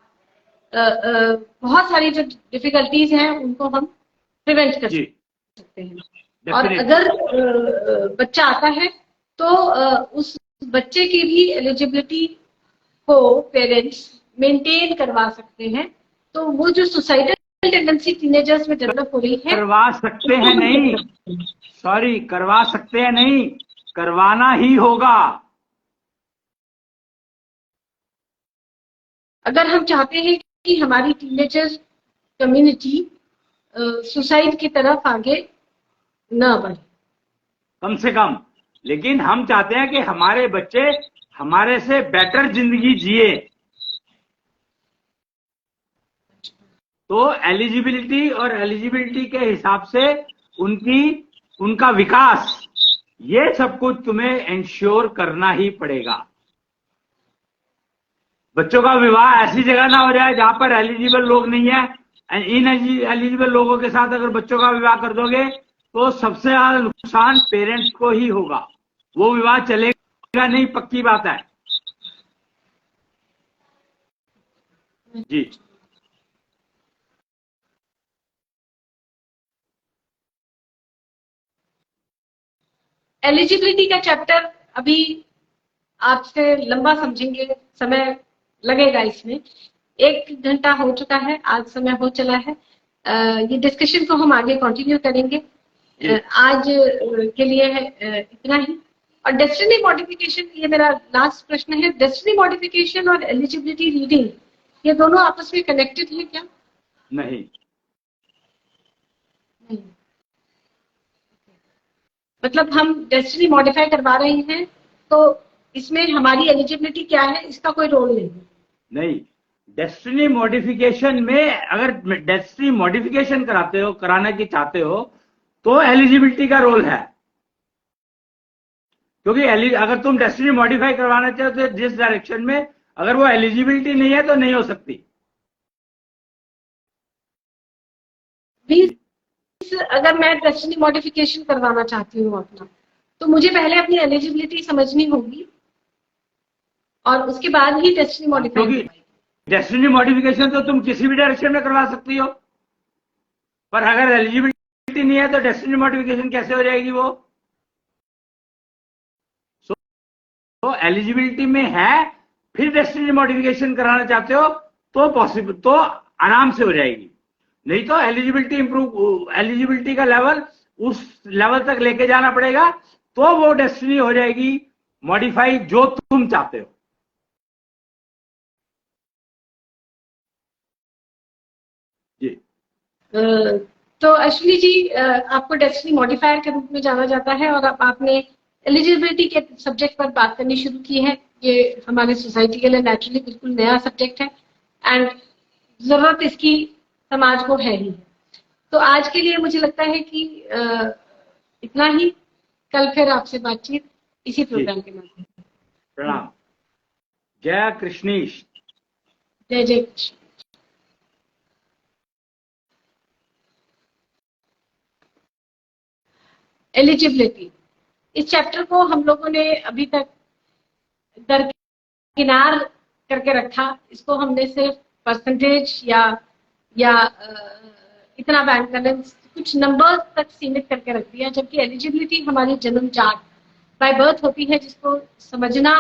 बहुत सारी जो डिफिकल्टीज हैं उनको हम प्रिवेंट कर सकते हैं। और अगर बच्चा आता है तो उस बच्चे की भी एलिजिबिलिटी को पेरेंट्स मेंटेन करवा सकते हैं। तो वो जो सोसाइटल टेंडेंसी टीनेजर्स में डेवलप हो रही है, करवा सकते हैं नहीं, सॉरी, करवा सकते हैं नहीं, करवाना ही होगा। अगर हम चाहते हैं कि हमारी टीनेजर कम्युनिटी सुसाइड की तरफ आगे न बढ़े, कम से कम। लेकिन हम चाहते हैं कि हमारे बच्चे हमारे से बेटर जिंदगी जिए। तो एलिजिबिलिटी के हिसाब से उनका विकास, ये सब कुछ तुम्हें इंश्योर करना ही पड़ेगा। बच्चों का विवाह ऐसी जगह ना हो जाए जहां पर एलिजिबल लोग नहीं है। इन एलिजिबल लोगों के साथ अगर बच्चों का विवाह कर दोगे तो सबसे ज्यादा नुकसान पेरेंट्स को ही होगा, वो विवाह चलेगा नहीं, पक्की बात है। जी, एलिजिबिलिटी का चैप्टर अभी आपसे लंबा समझेंगे, समय लगेगा इसमें। 1 घंटा हो चुका है, आज समय हो चला है। ये डिस्कशन को हम आगे कंटिन्यू करेंगे। आज के लिए इतना ही। और डेस्टिनी मॉडिफिकेशन, ये मेरा लास्ट प्रश्न है, डेस्टिनी मॉडिफिकेशन और एलिजिबिलिटी रीडिंग ये दोनों आपस में कनेक्टेड है क्या? नहीं। मतलब हम डेस्टिनी मॉडिफाई करवा रहे हैं तो इसमें हमारी एलिजिबिलिटी क्या है, इसका कोई रोल नहीं है। नहीं, डेस्टिनी मॉडिफिकेशन में अगर डेस्टिनी मॉडिफिकेशन कराते हो, कराना की चाहते हो, तो एलिजिबिलिटी का रोल है। क्योंकि अगर तुम डेस्टिनी मॉडिफाई करवाना चाहते हो तो जिस डायरेक्शन में, अगर वो एलिजिबिलिटी नहीं है तो नहीं हो सकती। अगर मैं डेस्टिनी मॉडिफिकेशन करवाना चाहती हूँ अपना, तो मुझे पहले अपनी एलिजिबिलिटी समझनी होगी और उसके बाद ही डेस्टिनी मॉडिफाई। क्योंकि डेस्टिनी मॉडिफिकेशन तो तुम किसी भी डायरेक्शन में करवा सकती हो, पर अगर एलिजिबिलिटी नहीं है तो डेस्टिनी मॉडिफिकेशन कैसे हो जाएगी वो? तो एलिजिबिलिटी में है, फिर डेस्टिनी मॉडिफिकेशन कराना चाहते हो तो पॉसिबल, तो आराम से हो जाएगी। नहीं तो एलिजिबिलिटी का लेवल उस लेवल तक लेके जाना पड़ेगा, तो वो डेस्टिनी हो जाएगी मॉडिफाई जो तुम चाहते हो। जी। तो अश्विनी जी, आपको डेस्टिनी मॉडिफायर के रूप में जाना जाता है और अब आपने एलिजिबिलिटी के सब्जेक्ट पर बात करनी शुरू की है। ये हमारे सोसाइटी के लिए नेचुरली बिल्कुल नया सब्जेक्ट है एंड जरूरत इसकी समाज को है ही। तो आज के लिए मुझे लगता है कि इतना ही। कल फिर आपसे बातचीत इसी प्रोग्राम के माध्यम से। प्रणाम। जय कृष्णीश। जय जय कृष्ण। एलिजिबिलिटी, इस चैप्टर को हम लोगों ने अभी तक दरकिनार करके रखा। इसको हमने सिर्फ परसेंटेज या इतना बैंक बैलेंस, कुछ नंबर्स तक सीमित करके रख दिया, जबकि एलिजिबिलिटी हमारी जन्मजात बाय बर्थ होती है, जिसको समझना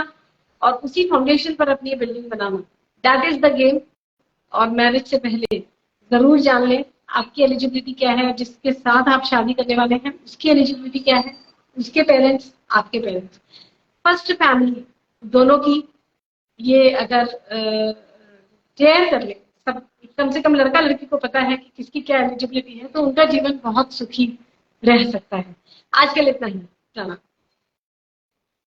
और उसी फाउंडेशन पर अपनी building banana, that is the game. और मैरिज से पहले जरूर जान लें आपकी एलिजिबिलिटी क्या है, जिसके साथ आप शादी करने वाले हैं उसकी एलिजिबिलिटी क्या है, उसके पेरेंट्स, आपके पेरेंट्स, फर्स्ट फैमिली, दोनों की। ये अगर क्लियर कर ले सब, कम से कम लड़का लड़की को पता है कि किसकी क्या एलिजिबिलिटी है, तो उनका जीवन बहुत सुखी रह सकता है। आज के लिए इतना ही। जाना।